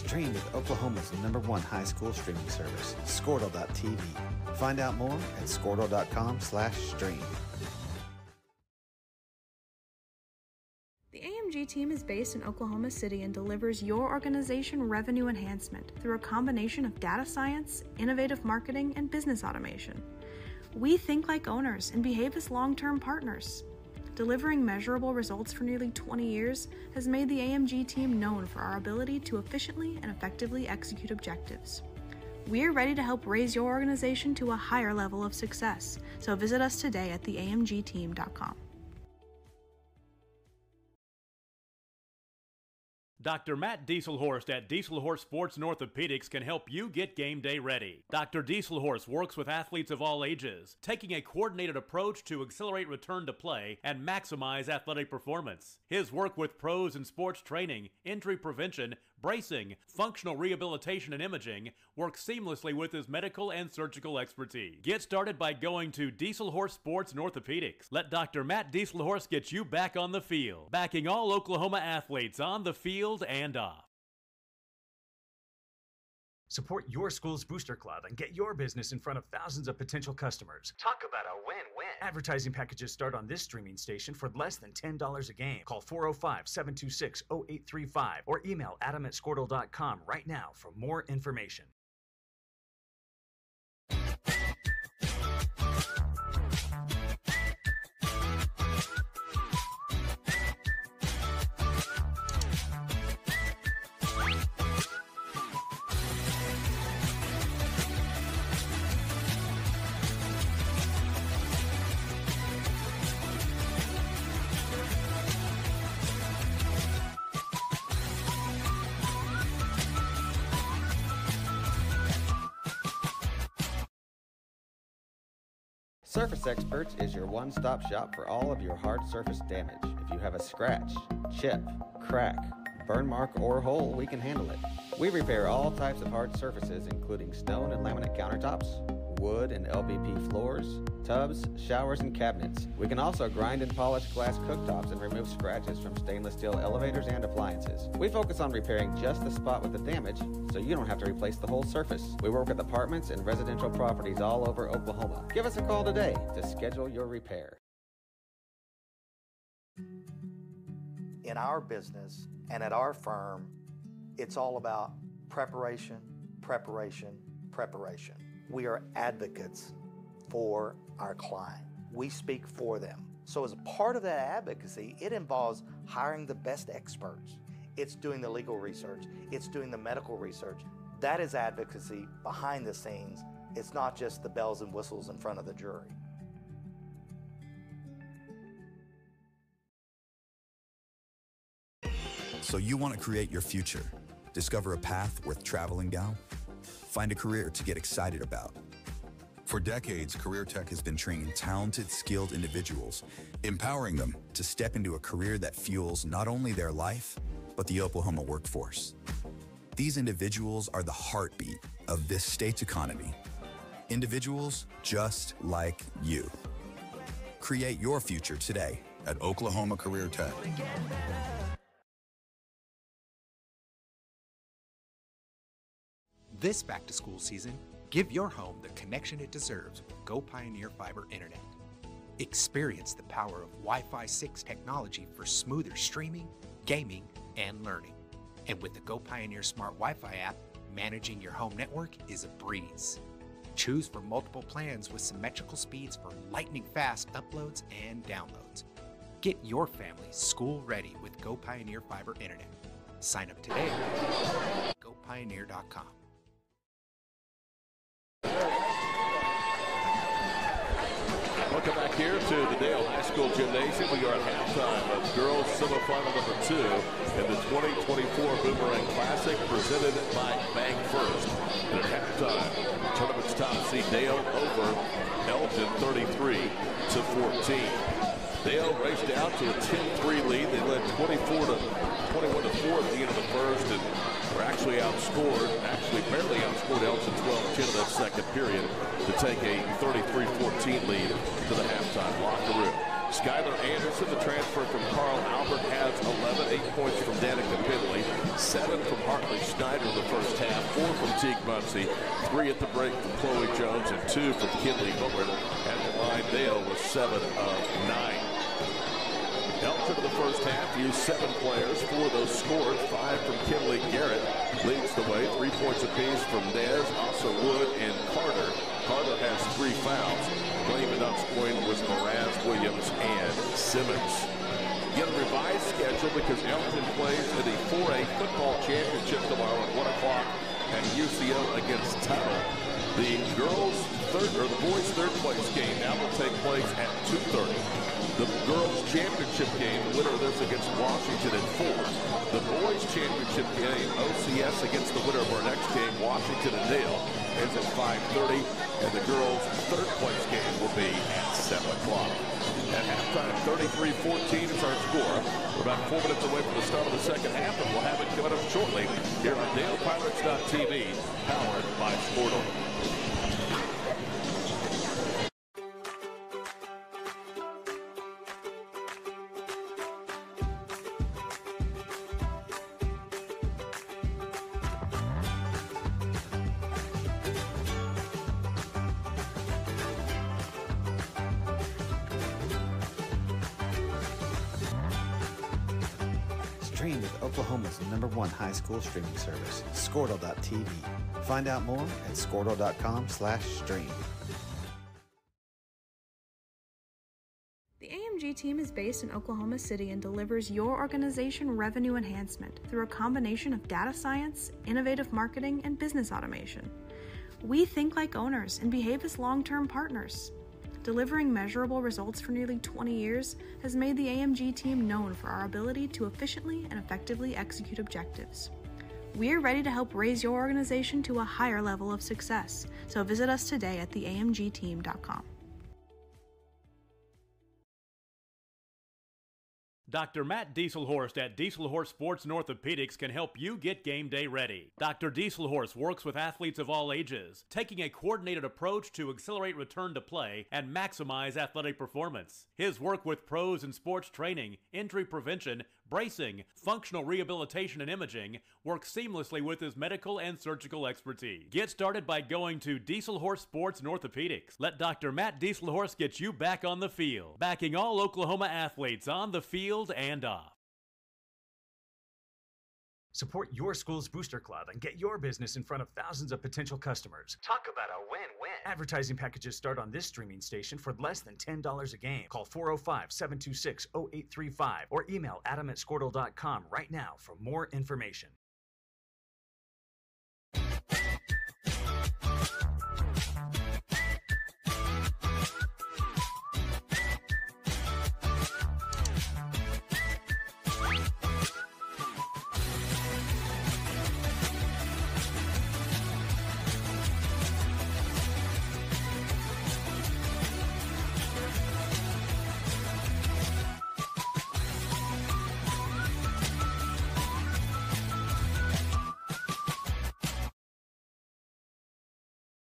Stream with Oklahoma's #1 high school streaming service, Squirtle.tv. Find out more at Squirtle.com/stream. The AMG team is based in Oklahoma City and delivers your organization revenue enhancement through a combination of data science, innovative marketing, and business automation. We think like owners and behave as long-term partners. Delivering measurable results for nearly 20 years has made the AMG team known for our ability to efficiently and effectively execute objectives. We're ready to help raise your organization to a higher level of success, so visit us today at theamgteam.com. Dr. Matt Dieselhorst at Dieselhorst Sports and Orthopedics can help you get game day ready. Dr. Dieselhorst works with athletes of all ages, taking a coordinated approach to accelerate return to play and maximize athletic performance. His work with pros in sports training, injury prevention, bracing, functional rehabilitation, and imaging works seamlessly with his medical and surgical expertise. Get started by going to Dieselhorst Sports and Orthopedics. Let Dr. Matt Dieselhorst get you back on the field, backing all Oklahoma athletes on the field and off. Support your school's booster club and get your business in front of thousands of potential customers. Talk about a win-win. Advertising packages start on this streaming station for less than $10 a game. Call 405-726-0835 or email adam@squirtle.com right now for more information. Surface Experts is your one-stop shop for all of your hard surface damage. If you have a scratch, chip, crack, burn mark, or hole, we can handle it. We repair all types of hard surfaces, including stone and laminate countertops, wood and LVP floors, tubs, showers, and cabinets. We can also grind and polish glass cooktops and remove scratches from stainless steel elevators and appliances. We focus on repairing just the spot with the damage, so you don't have to replace the whole surface. We work with apartments and residential properties all over Oklahoma. Give us a call today to schedule your repair. In our business and at our firm, it's all about preparation, preparation, preparation. We are advocates for our client. We speak for them. So as a part of that advocacy, it involves hiring the best experts. It's doing the legal research. It's doing the medical research. That is advocacy behind the scenes. It's not just the bells and whistles in front of the jury. So you want to create your future, discover a path worth traveling down, find a career to get excited about. For decades, Career Tech has been training talented, skilled individuals, empowering them to step into a career that fuels not only their life, but the Oklahoma workforce. These individuals are the heartbeat of this state's economy. Individuals just like you. Create your future today at Oklahoma Career Tech. This back-to-school season, give your home the connection it deserves with Go Pioneer Fiber Internet. Experience the power of Wi-Fi 6 technology for smoother streaming, gaming, and learning. And with the Go Pioneer Smart Wi-Fi app, managing your home network is a breeze. Choose from multiple plans with symmetrical speeds for lightning-fast uploads and downloads. Get your family school-ready with Go Pioneer Fiber Internet. Sign up today at GoPioneer.com. Welcome back here to the Dale High School Gymnasium. We are at halftime of girls semifinal number 2 in the 2024 Boomerang Classic presented by Bank First. And at halftime, tournament's top seed Dale over Elgin 33-14. Dale raced out to a 10-3 lead. They led 21 to 4 at the end of the first, and were actually barely outscored Elgin 12-10 in that second period to take a 33-14 lead to the halftime locker room. Skylar Anderson, the transfer from Carl Albert, has 11, 8 points from Danica Pindley, 7 from Hartley Schneider in the first half, 4 from Teague Muncie, 3 at the break from Chloe Jones, and 2 from Kinley Bullard. At the line, Dale was 7 of 9. Elgin in the first half used 7 players. 4 of those scored. 5 from Kinley Garrett leads the way. 3 points apiece from Nez, also Wood, and Carter. Carter has 3 fouls. Playing but not scoring was Moraz, Williams, and Simmons. Get a revised schedule because Elgin plays in the 4A football championship tomorrow at 1 o'clock at UCO against Tuttle. The boys' third place game now will take place at 2:30. The girls' championship game, the winner of this against Washington at 4. The boys' championship game, OCS against the winner of our next game, Washington and Dale, is at 5:30. And the girls' third place game will be at 7 o'clock. At halftime, 33-14 is our score. We're about 4 minutes away from the start of the second half, and we'll have it coming up shortly here on DalePirates.tv, powered by Sportal. Stream with Oklahoma's #1 high school streaming service, Squirtle.tv. Find out more at Squirtle.com/stream. The AMG team is based in Oklahoma City and delivers your organization revenue enhancement through a combination of data science, innovative marketing, and business automation. We think like owners and behave as long-term partners. Delivering measurable results for nearly 20 years has made the AMG team known for our ability to efficiently and effectively execute objectives. We're ready to help raise your organization to a higher level of success, so visit us today at theamgteam.com. Dr. Matt Dieselhorst at Dieselhorst Sports and Orthopedics can help you get game day ready. Dr. Dieselhorst works with athletes of all ages, taking a coordinated approach to accelerate return to play and maximize athletic performance. His work with pros in sports training, injury prevention, bracing, functional rehabilitation, and imaging works seamlessly with his medical and surgical expertise. Get started by going to Dieselhorst Sports and Orthopedics. Let Dr. Matt Dieselhorst get you back on the field, backing all Oklahoma athletes on the field and off. Support your school's booster club and get your business in front of thousands of potential customers. Talk about a win-win. Advertising packages start on this streaming station for less than $10 a game. Call 405-726-0835 or email adam@squirtle.com right now for more information.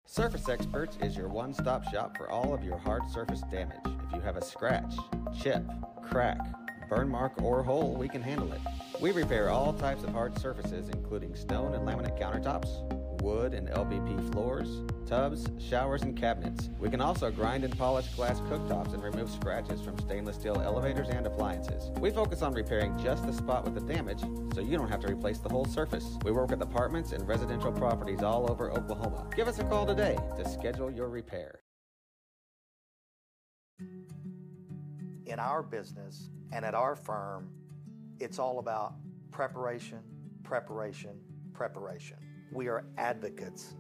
Surface Experts is your one-stop shop for all of your hard surface damage. If you have a scratch, chip, crack, burn mark, or hole, we can handle it. We repair all types of hard surfaces, including stone and laminate countertops, wood and LVP floors, tubs, showers, and cabinets. We can also grind and polish glass cooktops and remove scratches from stainless steel elevators and appliances. We focus on repairing just the spot with the damage, so you don't have to replace the whole surface. We work with apartments and residential properties all over Oklahoma. Give us a call today to schedule your repair. In our business and at our firm, it's all about preparation, preparation, preparation. We are advocates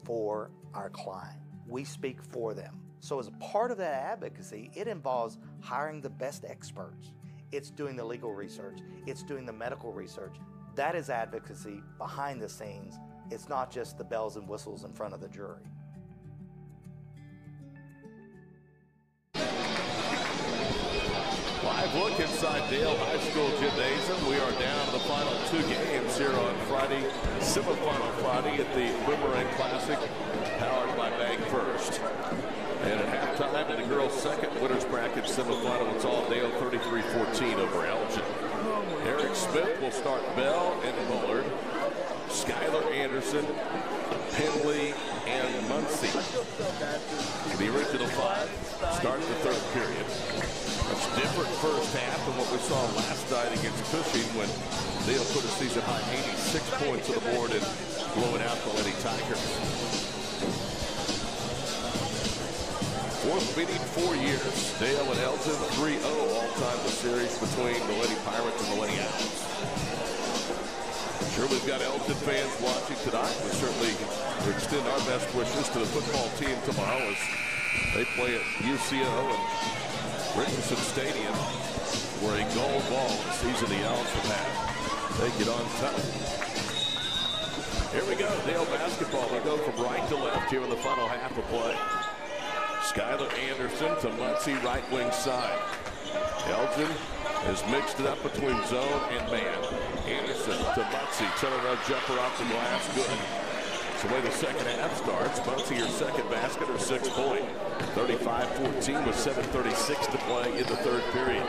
for our client. We speak for them. So as a part of that advocacy, it involves hiring the best experts. It's doing the legal research. It's doing the medical research. That is advocacy behind the scenes. It's not just the bells and whistles in front of the jury. Live look inside Dale High School Gymnasium. We are down to the final two games here on Friday, semifinal Friday at the Boomerang Classic, powered by Bank First. And at halftime in the girls' second winners bracket semifinal, it's all Dale 33-14 over Elgin. Eric Smith will start Bell and Bullard. Skylar Anderson, Penley, and Muncie. The original five start the third period. Much different first half than what we saw last night against Cushing when Dale put a season-high 86 points on the board and blowing out the Lady Tigers. Fourth meeting 4 years. Dale and Elgin 3-0 all-time the series between the Lady Pirates and the Lady Owls. Sure, we've got Elgin fans watching tonight. We certainly extend our best wishes to the football team tomorrow as they play at UCO and Richardson Stadium, where a gold ball this season the Owls have had. They get on top. Here we go, Dale basketball. We go from right to left here in the final half of play. Skylar Anderson to Muncie, right wing side. Elgin has mixed it up between zone and man. Anderson to Muncie, turnaround jumper off the glass, good. That's the way the second half starts. Muncie, your second basket, or 6 point. 35-14 with 7:36 to play in the third period.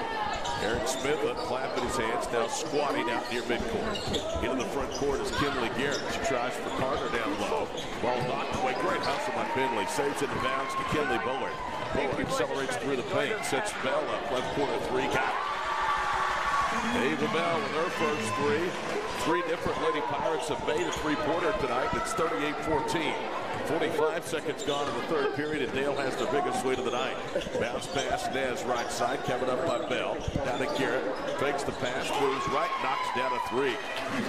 Eric Smith clapping his hands, now squatting out near midcourt. Into the front court is Kinley Garrett. She tries for Carter down low. Ball knocked away. Great hustle by Penley. Saves it in bounds to Kinley Bullard. Bullard accelerates through the paint. Sets Bell up. Left corner three. Got it. Ava Bell with her first three. Three different Lady Pirates have made a three-pointer tonight. It's 38-14. 45 seconds gone in the third period, and Dale has their biggest lead of the night. Bounce pass, Nez right side, covered up by Bell. Down to Garrett, fakes the pass, moves right, knocks down a three.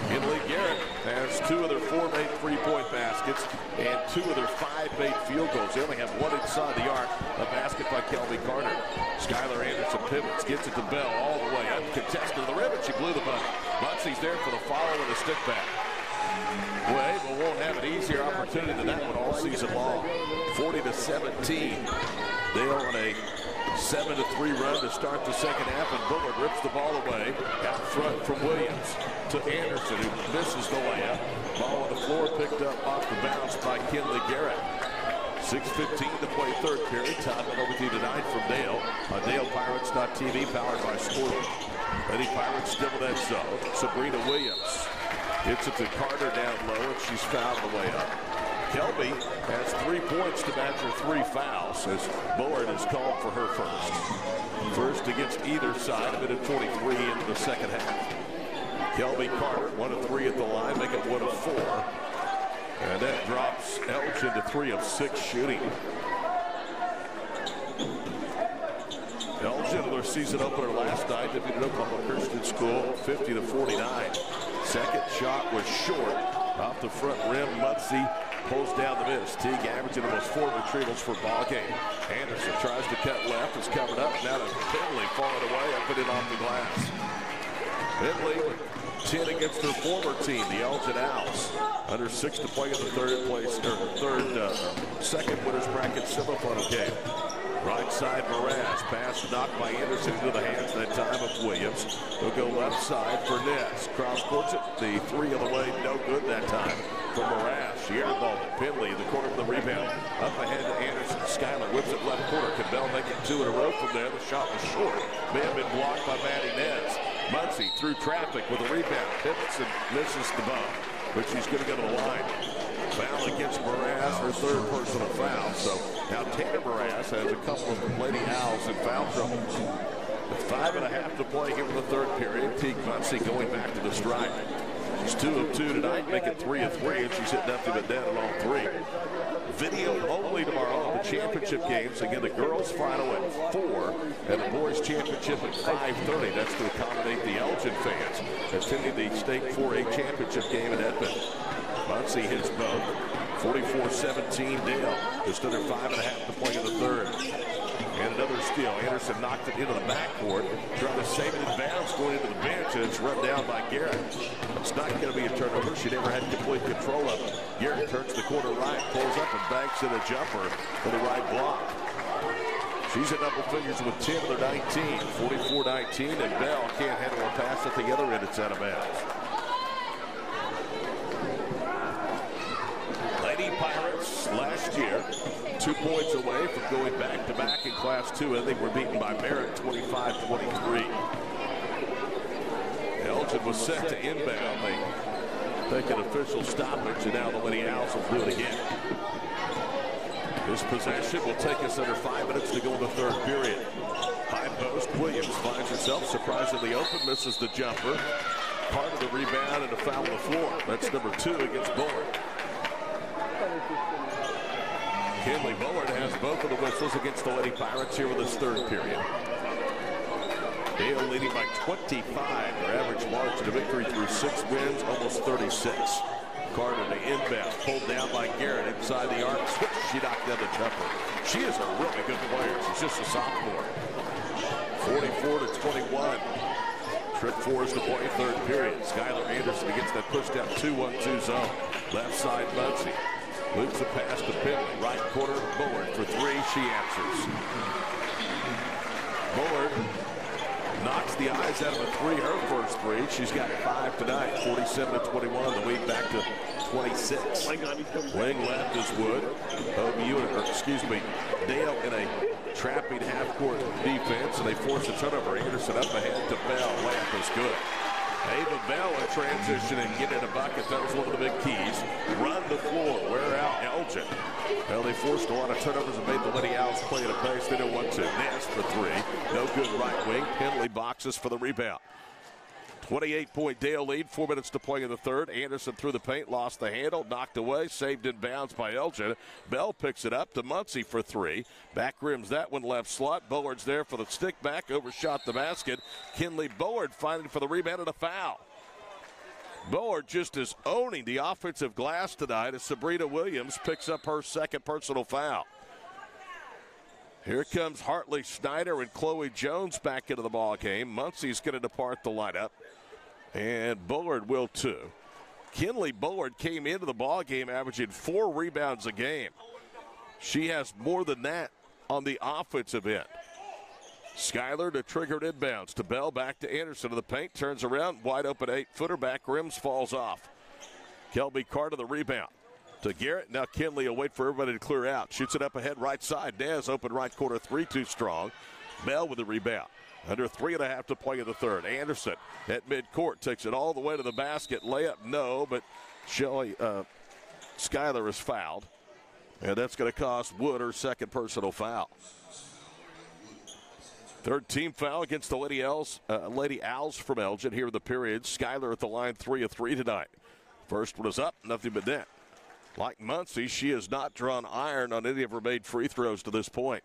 Kinley Garrett has 2 of their 4 made three-point baskets and 2 of their 5 made field goals. They only have 1 inside the arc, a basket by Kelby Carter. Skylar Anderson pivots, gets it to Bell all the way, uncontested to the rim, and she blew the bucket. Muncie's there for the follow and the stick back. Well, Ava won't have an easier opportunity than that one all season long. 40-17. Dale on a 7-3 run to start the second half, and Bullard rips the ball away out front from Williams to Anderson, who misses the layup. Ball on the floor picked up off the bounce by Kinley Garrett. 6:15 to play third period. Todd went over to you tonight from Dale on DalePirates.tv, powered by Sporting. Lady Pirates still in that zone. Sabrina Williams hits it to Carter down low, and she's fouled the way up. Kelby has 3 points to match her 3 fouls as Bullard is called for her first. First against either side, a minute 43 into the second half. Kelby Carter, 1 of 3 at the line, make it 1 of 4. And that drops Elgin to 3 of 6 shooting. Elgin, their season opener last night, defeated Oklahoma Christian School 50-49. Second shot was short off the front rim. Muncie pulls down the miss. Teague averaging almost 4 retrievals per ball game. Anderson tries to cut left. It's covered up. Now to Penley falling away up and in off the glass. Penley with 10 against her former team, the Elgin Owls. Under 6 to play in the second winners bracket semifinal game. Right side, Mraz. Pass knocked by Anderson into the hands that time of Williams. They'll go left side for Ness. Cross courts it. The 3 on the way, no good that time for Mraz. She airballed it. Penley in the corner of the rebound. Up ahead to Anderson. Skylar whips it left corner. Can Bell make it 2 in a row from there? The shot was short. May have been blocked by Maddie Ness. Muncie through traffic with a rebound. Pivots and misses the ball, but she's going to go to the line. Foul against Mraz, her 3rd personal foul. So now Tanner Mraz has a couple of Lady Owls in foul trouble. With 5.5 to play here in the third period. Teague Muncie going back to the strike. She's 2 of 2 tonight, making 3 of 3, and she's hit nothing but net on all 3. Video only tomorrow of the championship games. Again, the girls' final at 4 and the boys' championship at 5:30. That's to accommodate the Elgin fans attending the state 4A championship game in Edmond. Muncie hits both. 44-17 Dale. Just under 5.5 to play in the third. And another steal. Anderson knocked it into the backcourt. Trying to save it in bounds going into the bench, and it's run down by Garrett. It's not going to be a turnover. She never had complete control of it. Garrett turns the corner right, pulls up and banks in a jumper for the right block. She's at double figures with 10 of their 19. 44-19, and Bell can't handle a pass at the other end. It's out of bounds. Lady Pirates last year 2 points away from going back-to-back in Class 2, and they were beaten by Barrett 25-23. Elgin was set to inbound. They take an official stoppage, and now the Lady Owls will do it again. This possession will take us under 5 minutes to go in the third period. High post, Williams finds herself surprisingly open, misses the jumper. Part of the rebound and a foul on the floor. That's number 2 against Bullard. Kinley Bullard has both of the whistles against the Lady Pirates here in this third period. Dale leading by 25. Their average margin of victory through 6 wins, almost 36. Carter to inbound, pulled down by Garrett inside the arc. Switch, she knocked down the jumper. She is a really good player. She's just a sophomore. 44-21. Trick fours to play third period. Skylar Anderson against that pushed out 2-1-2 zone. Left side, Muncie. Loops the pass to Pinley. Right corner, Bullard for 3. She answers. Bullard knocks the eyes out of a 3, her first 3. She's got 5 tonight, 47-21. The lead back to 26. Wing left is Wood. Dale in a trapping half-court defense, and they force a turnover. Anderson up ahead to Bell. Lamp is good. Ava Bell in transition and getting a bucket. That was one of the big keys. Run the floor, wear out Elgin. Well, they forced a lot of turnovers and made the Lady Owls play at a pace they didn't want to. Nance for 3. No good right wing. Penley boxes for the rebound. 28-point Dale lead. 4 minutes to play in the third. Anderson through the paint, lost the handle, knocked away, saved in bounds by Elgin. Bell picks it up to Muncie for 3. Back rims that one left slot. Bullard's there for the stick back, overshot the basket. Kinley Bullard fighting for the rebound and a foul. Bullard just is owning the offensive glass tonight as Sabrina Williams picks up her second personal foul. Here comes Hartley Snyder and Chloe Jones back into the ball game. Muncie's going to depart the lineup, and Bullard will too. Kinley Bullard came into the ball game averaging 4 rebounds a game. She has more than that on the offensive end. Skyler to trigger it inbounds to Bell, back to Anderson to the paint, turns around, wide open 8-footer, back rims, falls off. Kelby Carter the rebound. To Garrett, now Kinley will wait for everybody to clear out. Shoots it up ahead, right side. Naz open right corner, 3 too strong. Bell with the rebound. Under 3.5 to play in the third. Anderson at midcourt takes it all the way to the basket. Layup, no, but Skyler is fouled. And that's going to cost Wood her second personal foul. Third team foul against the Lady Owls from Elgin here in the period. Skyler at the line, 3 of 3 tonight. First one is up, nothing but net. Like Muncie, she has not drawn iron on any of her made free throws to this point.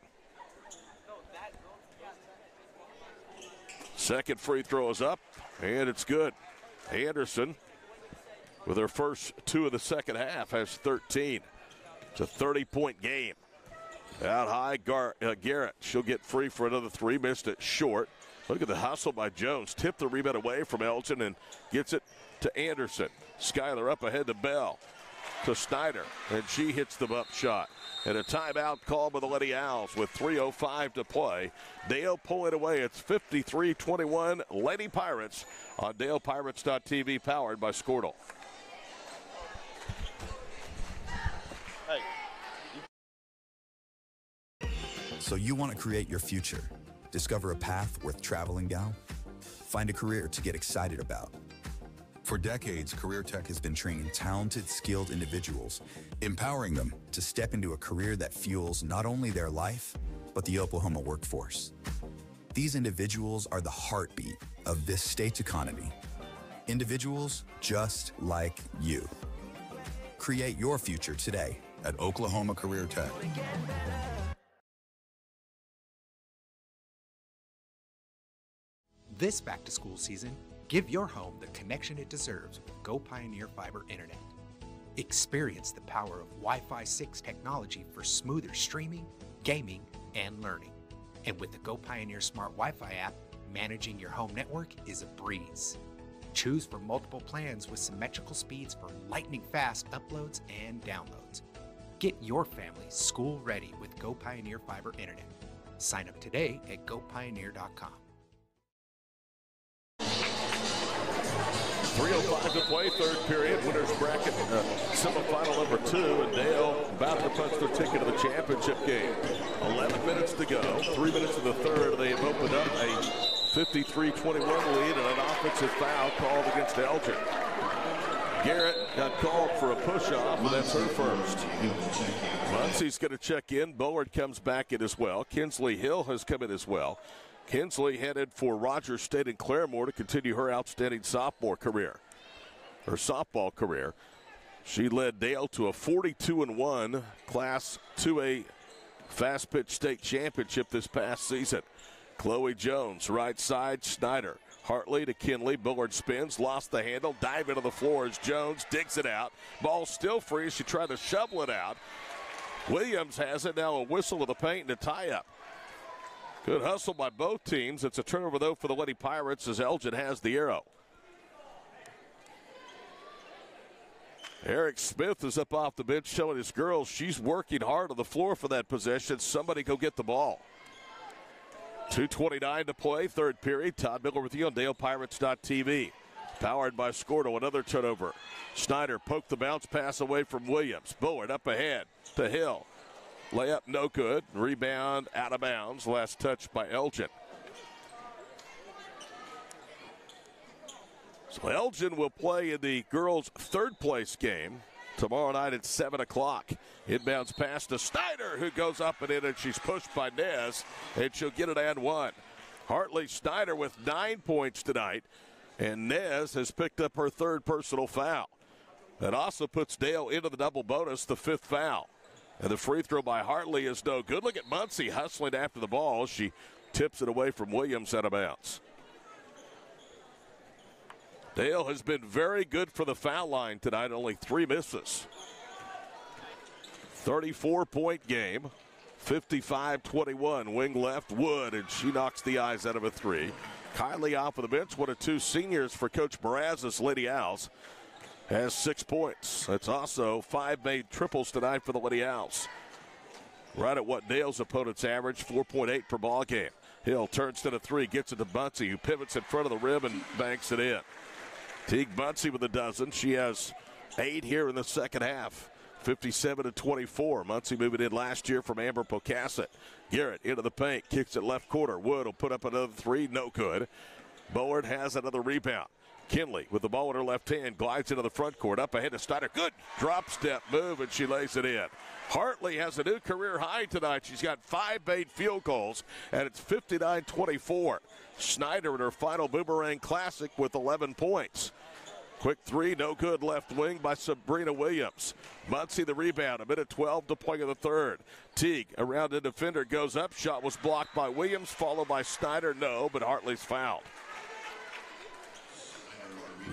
Second free throw is up, and it's good. Anderson, with her first 2 of the second half, has 13. It's a 30-point game. Out high, Garrett. She'll get free for another 3. Missed it short. Look at the hustle by Jones. Tipped the rebound away from Elgin and gets it to Anderson. Skyler up ahead to Bell. To Snyder, and she hits the up shot. And a timeout called by the Lady Owls with 3:05 to play. Dale pulling away. It's 53-21 Lady Pirates on DalePirates.tv, powered by Squirtle. So you want to create your future, discover a path worth traveling down, find a career to get excited about. For decades, Career Tech has been training talented, skilled individuals, empowering them to step into a career that fuels not only their life, but the Oklahoma workforce. These individuals are the heartbeat of this state's economy. Individuals just like you. Create your future today at Oklahoma Career Tech. This back-to-school season, give your home the connection it deserves with Go Pioneer Fiber Internet. Experience the power of Wi-Fi 6 technology for smoother streaming, gaming, and learning. And with the Go Pioneer Smart Wi-Fi app, managing your home network is a breeze. Choose from multiple plans with symmetrical speeds for lightning-fast uploads and downloads. Get your family school-ready with Go Pioneer Fiber Internet. Sign up today at gopioneer.com. 3:05 to play, third period. Winners bracket semifinal number 2, and Dale about to punch their ticket to the championship game. 11 minutes to go, 3 minutes in the third. They have opened up a 53-21 lead and an offensive foul called against Elgin. Garrett got called for a push-off, and that's her first. Muncie's going to check in. Bullard comes back in as well. Kinsley Hill has come in as well. Kinsley headed for Rogers State and Claremore to continue her outstanding sophomore career, her softball career. She led Dale to a 42-1 Class 2A fast pitch state championship this past season. Chloe Jones, right side, Snyder. Hartley to Kinley. Bullard spins, lost the handle, dive into the floor as Jones digs it out. Ball still free as she tried to shovel it out. Williams has it, now a whistle to the paint and a tie-up. Good hustle by both teams. It's a turnover, though, for the Lady Pirates as Elgin has the arrow. Eric Smith is up off the bench showing his girls she's working hard on the floor for that possession. Somebody go get the ball. 2:29 to play, third period. Todd Miller with you on DalePirates.tv. Powered by Scordo, another turnover. Snyder poked the bounce pass away from Williams. Bullard up ahead to Hill. Layup no good. Rebound out of bounds. Last touch by Elgin. So Elgin will play in the girls' third place game tomorrow night at 7 o'clock. Inbounds pass to Snyder, who goes up and in, and she's pushed by Nez, and she'll get it and one. Hartley Snyder with 9 points tonight, and Nez has picked up her third personal foul. That also puts Dale into the double bonus, the fifth foul. And the free throw by Hartley is no good. Look at Muncie hustling after the ball. She tips it away from Williams out of bounds. Dale has been very good for the foul line tonight, only 3 misses. 34-point game, 55-21. Wing left, Wood, and she knocks the eyes out of a three. Kylie off of the bench, one of 2 seniors for Coach Mraz's Lady Owls. Has 6 points. That's also 5 made triples tonight for the Lady Owls. Right at what Dale's opponents average, 4.8 per ball game. Hill turns to the 3, gets it to Bunsey, who pivots in front of the rim and banks it in. Teague Bunsey with a dozen. She has 8 here in the second half. 57-24. Muncie moving in last year from Amber Pocasset. Garrett into the paint, kicks it left corner. Wood will put up another 3, no good. Bullard has another rebound. Kinley with the ball in her left hand glides into the front court. Up ahead to Snyder. Good drop step move, and she lays it in. Hartley has a new career high tonight. She's got 5 made field goals, and it's 59-24. Snyder in her final Boomerang Classic with 11 points. Quick 3, no good, left wing by Sabrina Williams. Muncie the rebound, 1:12 to play in the third. Teague around the defender, goes up. Shot was blocked by Williams, followed by Snyder. No, but Hartley's fouled.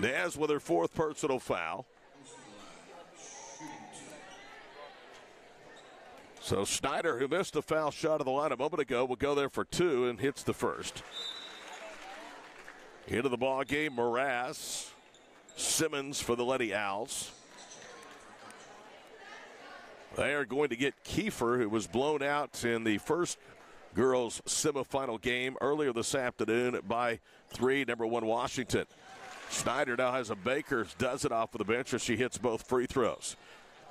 Naz with her 4th personal foul. So Snyder, who missed a foul shot of the line a moment ago, will go there for 2 and hits the first. Into the ball game, Mraz. Simmons for the Lady Owls. They are going to get Kiefer, who was blown out in the first girls semifinal game earlier this afternoon by 3, number 1 Washington. Snyder now has a Bakers, does it off of the bench as she hits both free throws.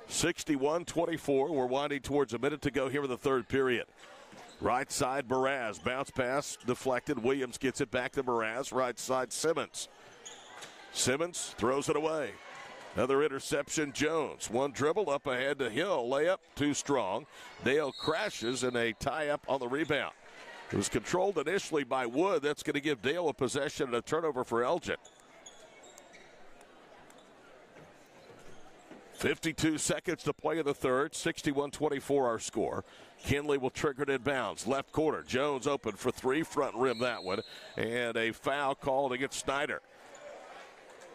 61-24. We're winding towards a minute to go here in the third period. Right side, Mraz. Bounce pass deflected. Williams gets it back to Mraz. Right side, Simmons. Simmons throws it away. Another interception, Jones. 1 dribble up ahead to Hill. Layup, too strong. Dale crashes and a tie-up on the rebound. It was controlled initially by Wood. That's going to give Dale a possession and a turnover for Elgin. 52 seconds to play in the third. 61-24 our score. Kinley will trigger it in bounds. Left corner. Jones open for 3. Front rim that one. And a foul called against Snyder.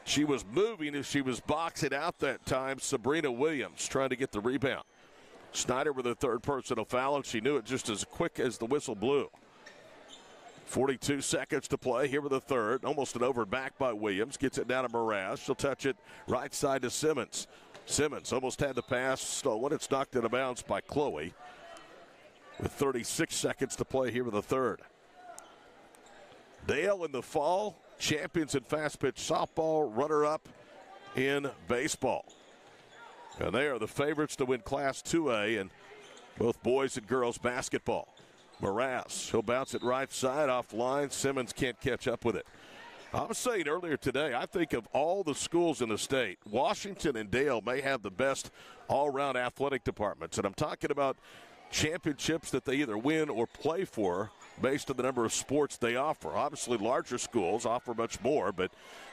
She was moving as she was boxing out that time. Sabrina Williams trying to get the rebound. Snyder with her third personal foul, and she knew it just as quick as the whistle blew. 42 seconds to play here with the third. Almost an over back by Williams. Gets it down to Mraz. She'll touch it right side to Simmons. Simmons almost had the pass stolen. It's knocked out of bounds by Chloe. With 36 seconds to play here with the third. Dale in the fall, champions in fast pitch softball, runner-up in baseball. And they are the favorites to win Class 2A in both boys and girls basketball. Mraz, he'll bounce it right side offline. Simmons can't catch up with it. I was saying earlier today, I think of all the schools in the state, Washington and Dale may have the best all-around athletic departments. And I'm talking about championships that they either win or play for based on the number of sports they offer. Obviously, larger schools offer much more, but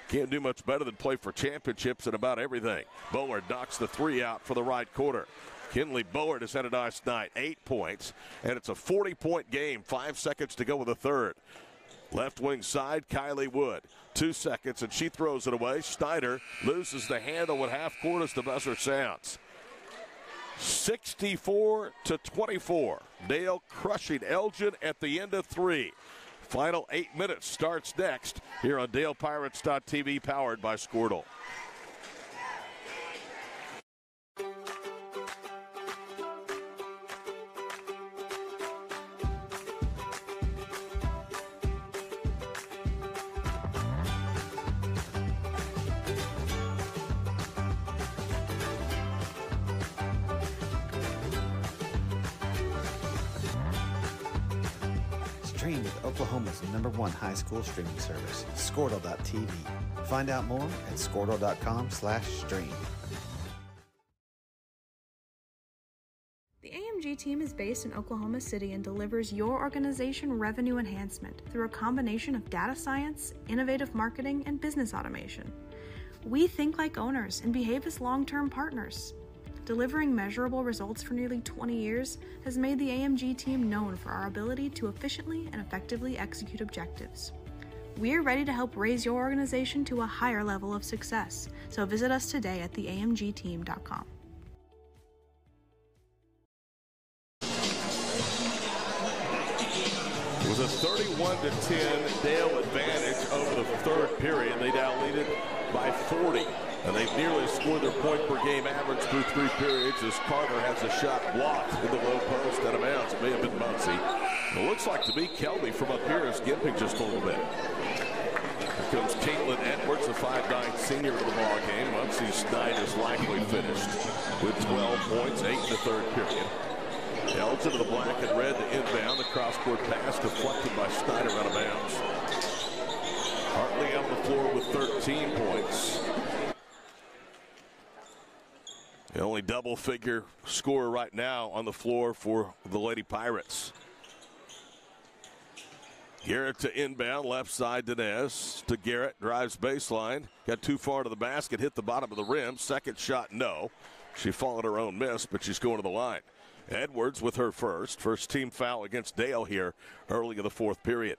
can't do much better than play for championships in about everything. Bullard knocks the three out for the right quarter. Kinley Bullard has had a nice night, 8 points, and it's a 40-point game, 5 seconds to go with the third. Left wing side, Kylie Wood, 2 seconds, and she throws it away. Snyder loses the handle with half court as the buzzer sounds. 64-24. Dale crushing Elgin at the end of 3. Final 8 minutes starts next here on DalePirates.tv, powered by Squirtle. Stream with Oklahoma's #1 high school streaming service, Squirtle.tv. Find out more at Squirtle.com/stream. The AMG team is based in Oklahoma City and delivers your organization revenue enhancement through a combination of data science, innovative marketing, and business automation. We think like owners and behave as long-term partners. Delivering measurable results for nearly 20 years has made the AMG team known for our ability to efficiently and effectively execute objectives. We're ready to help raise your organization to a higher level of success, so visit us today at theamgteam.com. It was a 31-10 Dale advantage over the third period. They now lead it by 40. And they've nearly scored their point per game average through 3 periods as Carter has a shot blocked in the low post out of bounds. It may have been Muncie. It looks like to me Kelby from up here is gimping just a little bit. Here comes Caitlin Edwards, a 5'9" senior to the ball game. Muncie's night is likely finished with 12 points, 8 in the third period. Elgin to the black and red to inbound. The cross-court pass deflected by Snyder out of bounds. Hartley on the floor with 13 points. The only double-figure scorer right now on the floor for the Lady Pirates. Garrett to inbound, left side Dinez to Garrett, drives baseline, got too far to the basket, hit the bottom of the rim. Second shot, no. She followed her own miss, but she's going to the line. Edwards with her first team foul against Dale here early in the fourth period.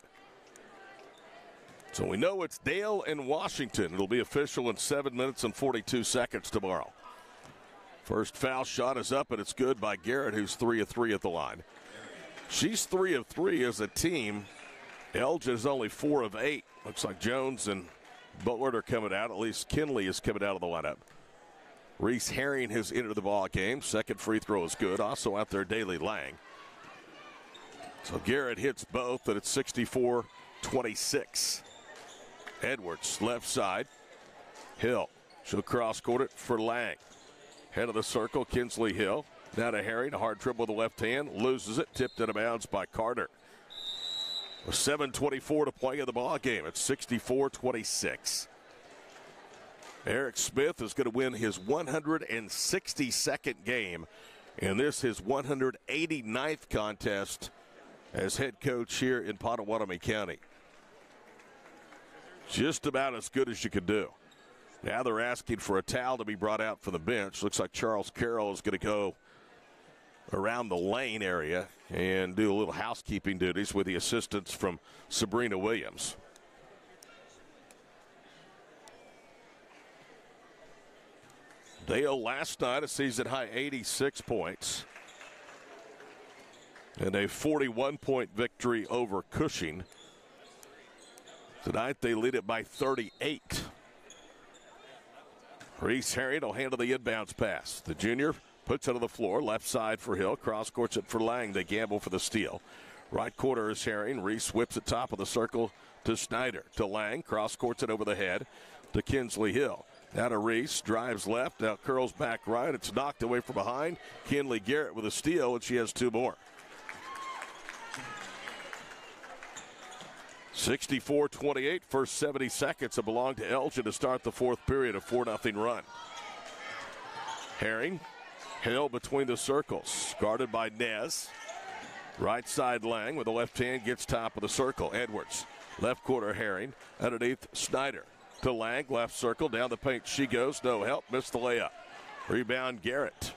So we know it's Dale and Washington. It'll be official in 7 minutes and 42 seconds tomorrow. First foul shot is up, and it's good by Garrett, who's 3 of 3 at the line. She's 3 of 3 as a team. Elgin is only 4 of 8. Looks like Jones and Bullard are coming out. At least Kinley is coming out of the lineup. Reese Herring has entered the ball game. Second free throw is good. Also out there, Daly Lang. So Garrett hits both, and it's 64-26. Edwards, left side. Hill. She'll cross-court it for Lang. Head of the circle, Kinsley Hill. Now to Herring, a hard dribble with the left hand. Loses it, tipped out of bounds by Carter. With 7:24 to play in the ball game. It's 64-26. Eric Smith is going to win his 162nd game, and this his 189th contest as head coach here in Pottawatomie County. Just about as good as you could do. Now they're asking for a towel to be brought out for the bench. Looks like Charles Carroll is going to go around the lane area and do a little housekeeping duties with the assistance from Sabrina Williams. Dale last night a season-high 86 points. And a 41-point victory over Cushing. Tonight they lead it by 38. Reese Herring will handle the inbounds pass. The junior puts it on the floor, left side for Hill, cross courts it for Lang. They gamble for the steal. Right corner is Herring. Reese whips it top of the circle to Snyder. To Lang, cross courts it over the head to Kinsley Hill. Now to Reese, drives left, now curls back right. It's knocked away from behind. Kinley Garrett with a steal, and she has two more. 64-28, first 70 seconds have belonged to Elgin to start the fourth period, a 4-0 run. Herring, Hill between the circles, guarded by Nez. Right side Lang with the left hand gets top of the circle. Edwards, left corner Herring, underneath Snyder. To Lang, left circle, down the paint she goes, no help, missed the layup. Rebound Garrett.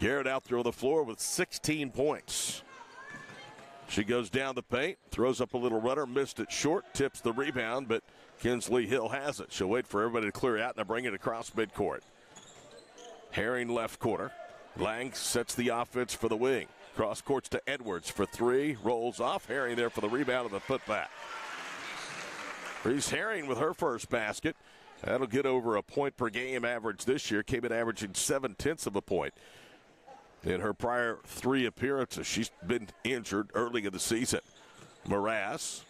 Garrett out there on the floor with 16 points. She goes down the paint, throws up a little runner, missed it short, tips the rebound, but Kinsley Hill has it. She'll wait for everybody to clear out and bring it across midcourt. Herring left corner. Lang sets the offense for the wing. Cross courts to Edwards for three, rolls off. Herring there for the rebound and the putback. Reese Herring with her first basket. That'll get over a point per game average this year. Came in averaging 0.7 of a point. In her prior three appearances, she's been injured early in the season. Mraz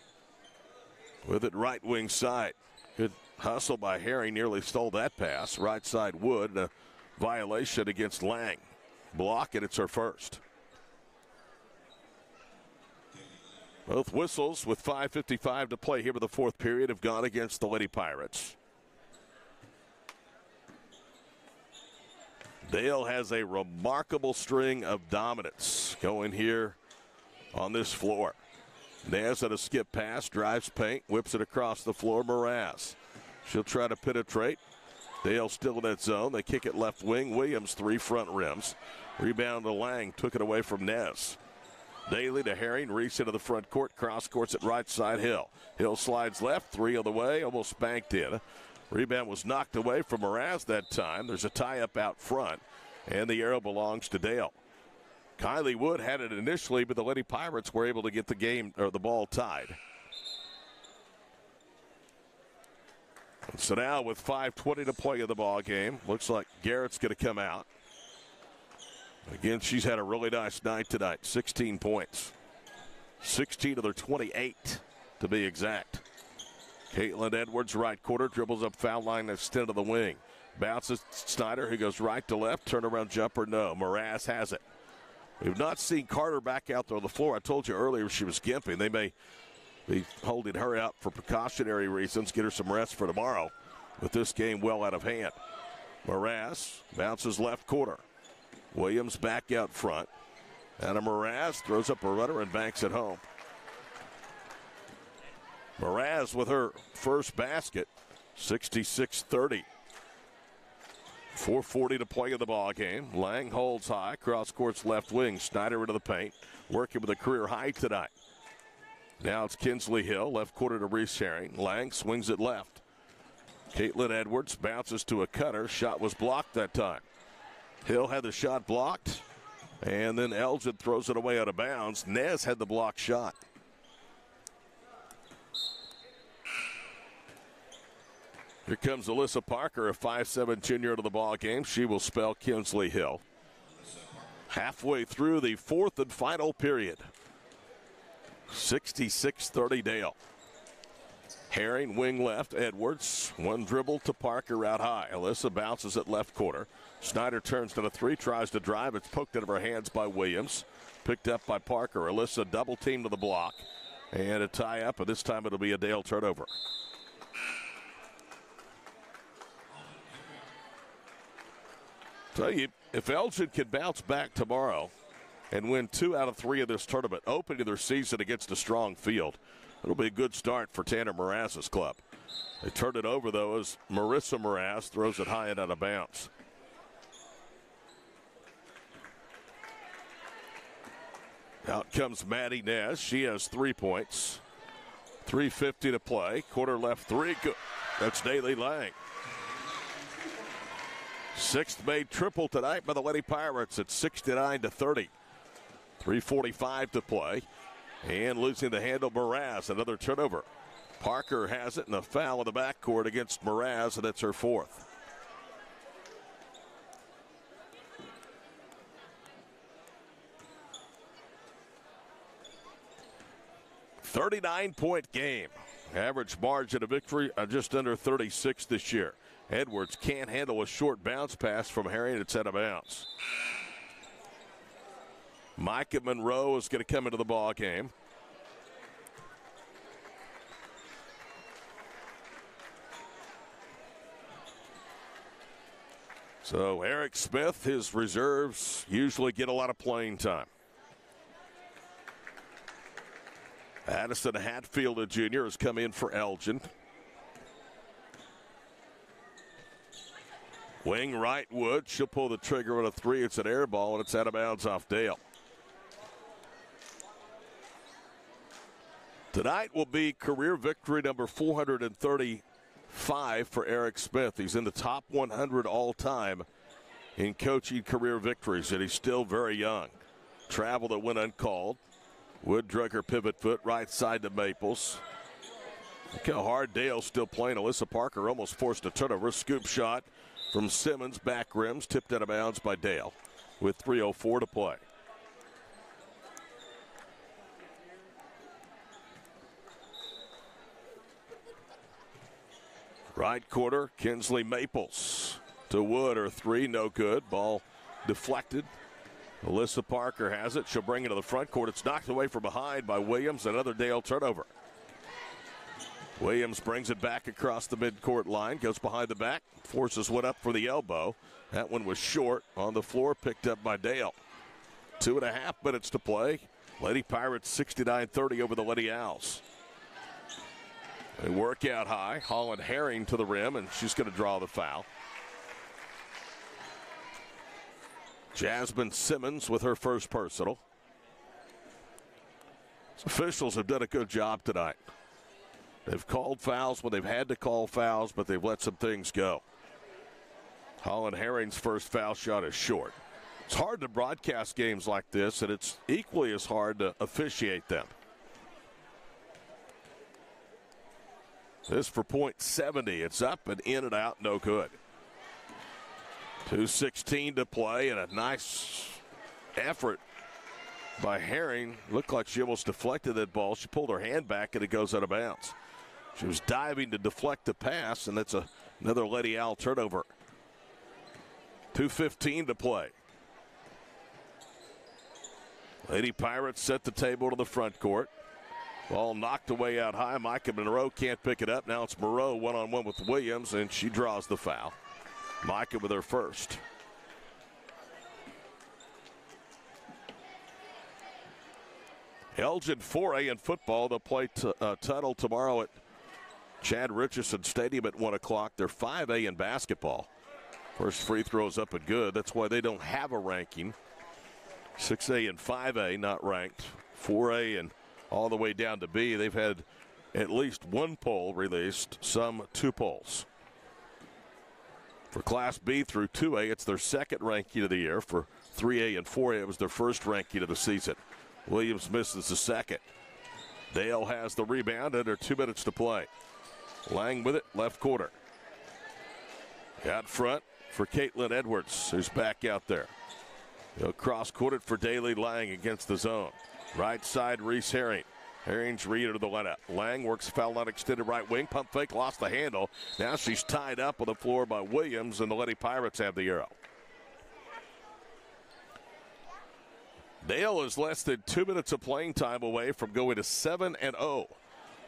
with it right wing side. Good hustle by Herring, nearly stole that pass. Right side Wood, a violation against Lang. Block, and it's her first. Both whistles with 5:55 to play here in the fourth period have gone against the Lady Pirates. Dale has a remarkable string of dominance going here on this floor. Naz at a skip pass, drives paint, whips it across the floor. Mraz. She'll try to penetrate. Dale still in that zone. They kick it left wing. Williams, three front rims. Rebound to Lang, took it away from Nez. Daly to Herring, Reese into the front court, cross courts at right side Hill. Hill slides left, three on the way, almost banked in. Rebound was knocked away from Mraz that time. There's a tie-up out front, and the arrow belongs to Dale. Kylie Wood had it initially, but the Lady Pirates were able to get the ball tied. And so now with 5:20 to play in the ball game, looks like Garrett's going to come out. Again, she's had a really nice night tonight. 16 points. 16 of their 28, to be exact. Caitlin Edwards, right quarter, dribbles up foul line, extend to the wing. Bounces Snyder, who goes right to left. Turnaround jumper, no. Mraz has it. We've not seen Carter back out there on the floor. I told you earlier she was gimping. They may be holding her out for precautionary reasons, get her some rest for tomorrow with this game well out of hand. Mraz bounces left quarter. Williams back out front. Anna Mraz throws up a runner and banks it home. Mraz with her first basket, 66-30. 4:40 to play in the ball game. Lang holds high, cross courts left wing. Snyder into the paint, working with a career high tonight. Now it's Kinsley Hill, left quarter to Reese Herring. Lang swings it left. Caitlin Edwards bounces to a cutter. Shot was blocked that time. Hill had the shot blocked, and then Elgin throws it away out of bounds. Nez had the blocked shot. Here comes Alyssa Parker, a 5'7" junior to the ball game. She will spell Kinsley Hill. Halfway through the fourth and final period. 66-30 Dale. Herring, wing left, Edwards. One dribble to Parker out high. Alyssa bounces at left corner. Snyder turns to the three, tries to drive. It's poked out of her hands by Williams. Picked up by Parker. Alyssa double team to the block. And a tie up, and this time it'll be a Dale turnover. Tell you, if Elgin can bounce back tomorrow and win 2 out of 3 of this tournament, opening their season against a strong field, it'll be a good start for Tanner Mraz's club. They turn it over, though, as Marissa Mraz throws it high and out of bounds. Out comes Maddie Nez. She has 3 points. 3:50 to play. Quarter left three. Good. That's Daly Lang. Sixth made triple tonight by the Lady Pirates at 69-30. 3:45 to play. And losing the handle, Mraz, another turnover. Parker has it, and a foul in the backcourt against Mraz, and that's her fourth. $39-point game. Average margin of victory just under 36 this year. Edwards can't handle a short bounce pass from Herring. It's out of bounds. Micah Monroe is going to come into the ball game. So Eric Smith, his reserves usually get a lot of playing time. Addison Hatfield, a junior, has come in for Elgin. Wing right Wood. She'll pull the trigger on a three. It's an air ball, and it's out of bounds off Dale. Tonight will be career victory number 435 for Eric Smith. He's in the top 100 all-time in coaching career victories, and he's still very young. Travel that went uncalled. Wood drug her pivot foot right side to Maples. Look how hard Dale's still playing. Alyssa Parker almost forced a turnover. Scoop shot from Simmons, back rims, tipped out of bounds by Dale with 3:04 to play. Right quarter, Kinsley Maples to Wood, her three, no good. Ball deflected. Alyssa Parker has it. She'll bring it to the front court. It's knocked away from behind by Williams. Another Dale turnover. Williams brings it back across the midcourt line. Goes behind the back. Forces one up for the elbow. That one was short on the floor. Picked up by Dale. 2.5 minutes to play. Lady Pirates 69-30 over the Lady Owls. They work out high. Holland Herring to the rim, and she's going to draw the foul. Jasmine Simmons with her first personal. Officials have done a good job tonight. They've called fouls when they've had to call fouls, but they've let some things go. Holland Herring's first foul shot is short. It's hard to broadcast games like this, and it's equally as hard to officiate them. This for .70. It's up and in and out, no good. 2:16 to play, and a nice effort by Herring. Looked like she almost deflected that ball. She pulled her hand back, and it goes out of bounds. She was diving to deflect the pass, and that's another Lady Owl turnover. 2:15 to play. Lady Pirates set the table to the front court. Ball knocked away out high. Micah Monroe can't pick it up. Now it's Monroe one-on-one with Williams, and she draws the foul. Micah with her first. Elgin 4A in football. They'll play Tuttle tomorrow at Chad Richardson Stadium at 1 o'clock. They're 5A in basketball. First free throw's up and good. That's why they don't have a ranking. 6A and 5A not ranked. 4A and all the way down to B. They've had at least one poll released, some 2 polls. For Class B through 2A, it's their second ranking of the year. For 3A and 4A, it was their first ranking of the season. Williams misses the second. Dale has the rebound under 2 minutes to play. Lang with it, left corner. Out front for Caitlin Edwards, who's back out there. He'll cross-court it for Daly Lang against the zone. Right side, Reese Herring. Herring's read into the lineup. Lang works foul line extended right wing. Pump fake, lost the handle. Now she's tied up on the floor by Williams, and the Lady Pirates have the arrow. Dale is less than 2 minutes of playing time away from going to 7-0.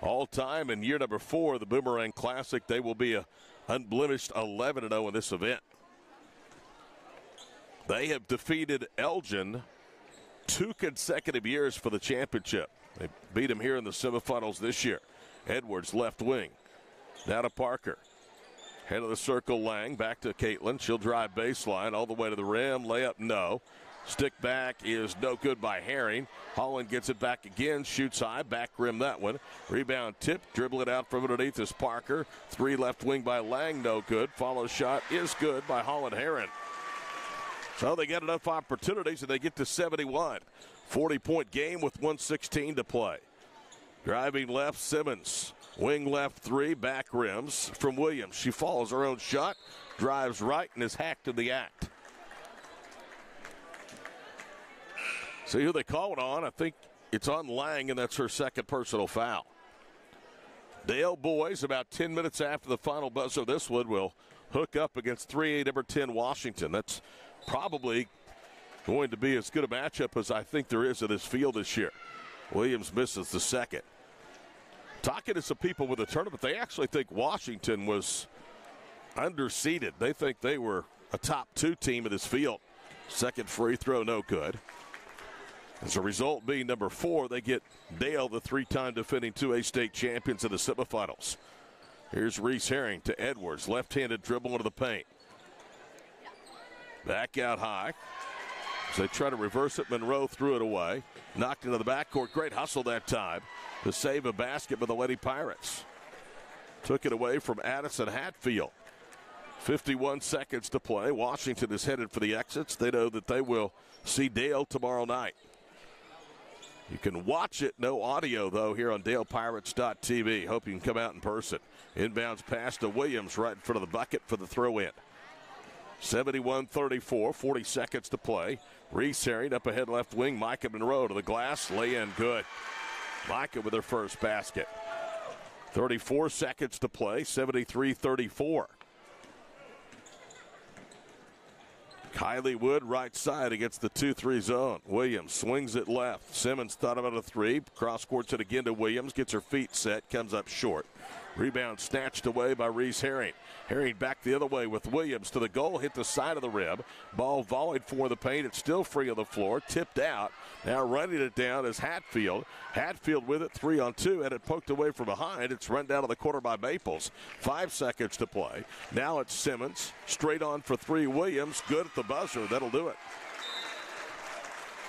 All time in year number 4 of the Boomerang Classic. They will be a unblemished 11-0 in this event. They have defeated Elgin 2 consecutive years for the championship. They beat him here in the semifinals this year. Edwards, left wing. Now to Parker. Head of the circle, Lang. Back to Caitlin. She'll drive baseline all the way to the rim. Layup, no. Stick back is no good by Herring. Holland gets it back again, shoots high, back rim that one. Rebound tip, dribble it out from underneath is Parker. 3 left wing by Lang, no good. Follow shot is good by Holland Herring. So they get enough opportunities and they get to 71. 40-point game with 1:16 to play. Driving left, Simmons. Wing left 3, back rims from Williams. She follows her own shot, drives right, and is hacked in the act. See who they call it on. I think it's on Lang, and that's her second personal foul. Dale boys, about 10 minutes after the final buzzer of this one, will hook up against 3A number 10 Washington. That's probably going to be as good a matchup as I think there is in this field this year. Williams misses the second. Talking to some people with the tournament, they actually think Washington was underseeded. They think they were a top 2 team in this field. Second free throw, no good. As a result, being number 4, they get Dale, the 3-time defending 2A state champions, in the semifinals. Here's Reese Herring to Edwards. Left-handed dribble into the paint. Back out high. As they try to reverse it, Monroe threw it away. Knocked into the backcourt. Great hustle that time to save a basket by the Lady Pirates. Took it away from Addison Hatfield. 51 seconds to play. Washington is headed for the exits. They know that they will see Dale tomorrow night. You can watch it, no audio, though, here on DalePirates.tv. Hope you can come out in person. Inbounds pass to Williams right in front of the bucket for the throw-in. 71-34, 40 seconds to play. Reese Herring up ahead left wing. Micah Monroe to the glass. Lay in good. Micah with her first basket. 34 seconds to play. 73-34. Kylie Wood right side against the 2-3 zone. Williams swings it left. Simmons thought about a 3. Cross courts it again to Williams. Gets her feet set. Comes up short. Rebound snatched away by Reese Herring. Herring back the other way with Williams to the goal. Hit the side of the rim. Ball volleyed for the paint. It's still free on the floor. Tipped out. Now running it down is Hatfield. Hatfield with it. 3-on-2. And it poked away from behind. It's run down to the corner by Maples. 5 seconds to play. Now it's Simmons. Straight on for 3. Williams. Good at the buzzer. That'll do it.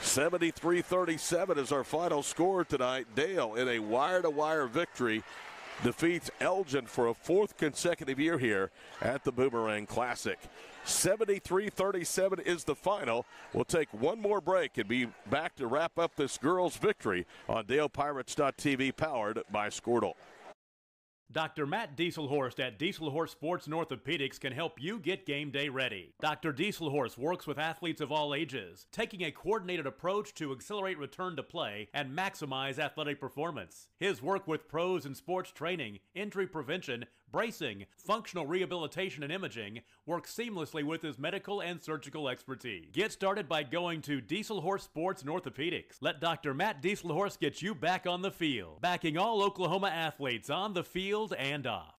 73-37 is our final score tonight. Dale in a wire-to-wire victory defeats Elgin for a 4th consecutive year here at the Boomerang Classic. 73-37 is the final. We'll take one more break and be back to wrap up this girls' victory on DalePirates.tv, powered by Squirtle. Dr. Matt Dieselhorst at Dieselhorst Sports and Orthopedics can help you get game day ready. Dr. Dieselhorst works with athletes of all ages, taking a coordinated approach to accelerate return to play and maximize athletic performance. His work with pros in sports training, injury prevention, bracing, functional rehabilitation, and imaging works seamlessly with his medical and surgical expertise. Get started by going to Dieselhorst Sports and Orthopedics. Let Dr. Matt Dieselhorst get you back on the field, backing all Oklahoma athletes on the field and off.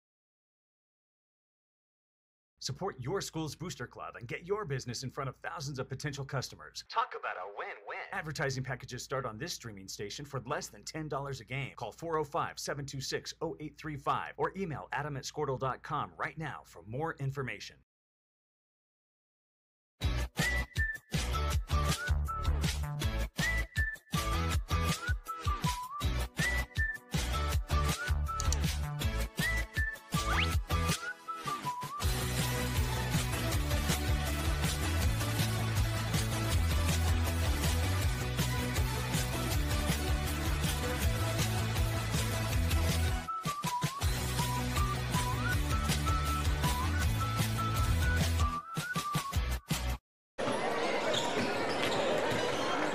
Support your school's booster club and get your business in front of thousands of potential customers. Talk about a win-win. Advertising packages start on this streaming station for less than $10 a game. Call 405-726-0835 or email adam@squirtle.com right now for more information.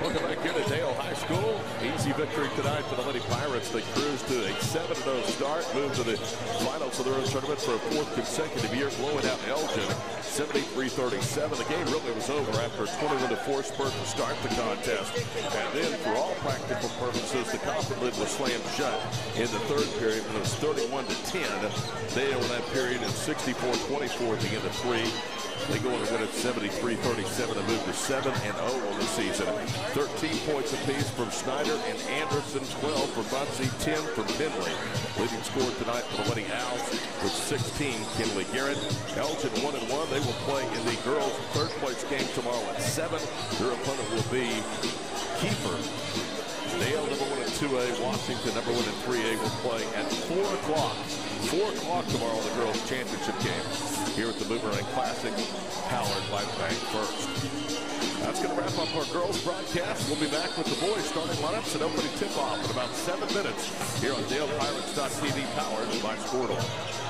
Welcome back here to Dale High School. Easy victory tonight for the Lady Pirates. They cruise to a 7-0 start, move to the finals of the girls tournament for a 4th consecutive year, blowing out Elgin 73-37. The game really was over after a 21-4 spurt to start the contest. And then, for all practical purposes, the Coffin lid was slammed shut in the 3rd period when it was 31-10. Dale in that period is 64-24 at the end of 3. They go on to win at 73-37 and move to 7-0 on the season. 13 points apiece from Snyder and Anderson, 12 from Muncie, 10 from Finley. Leading scorer tonight for the Lady Owls with 16, Kinley Garrett. Elgin 1-1. They will play in the girls' third-place game tomorrow at 7. Their opponent will be Kiefer. Dale, number 1 in 2A. Washington, number 1 in 3A, will play at 4 o'clock. 4 o'clock tomorrow in the girls' championship game here at the Boomerang Classic, powered by Bank First. That's going to wrap up our girls' broadcast. We'll be back with the boys' starting lineups and opening tip-off in about 7 minutes here on DalePirates.tv, powered by Squirtle.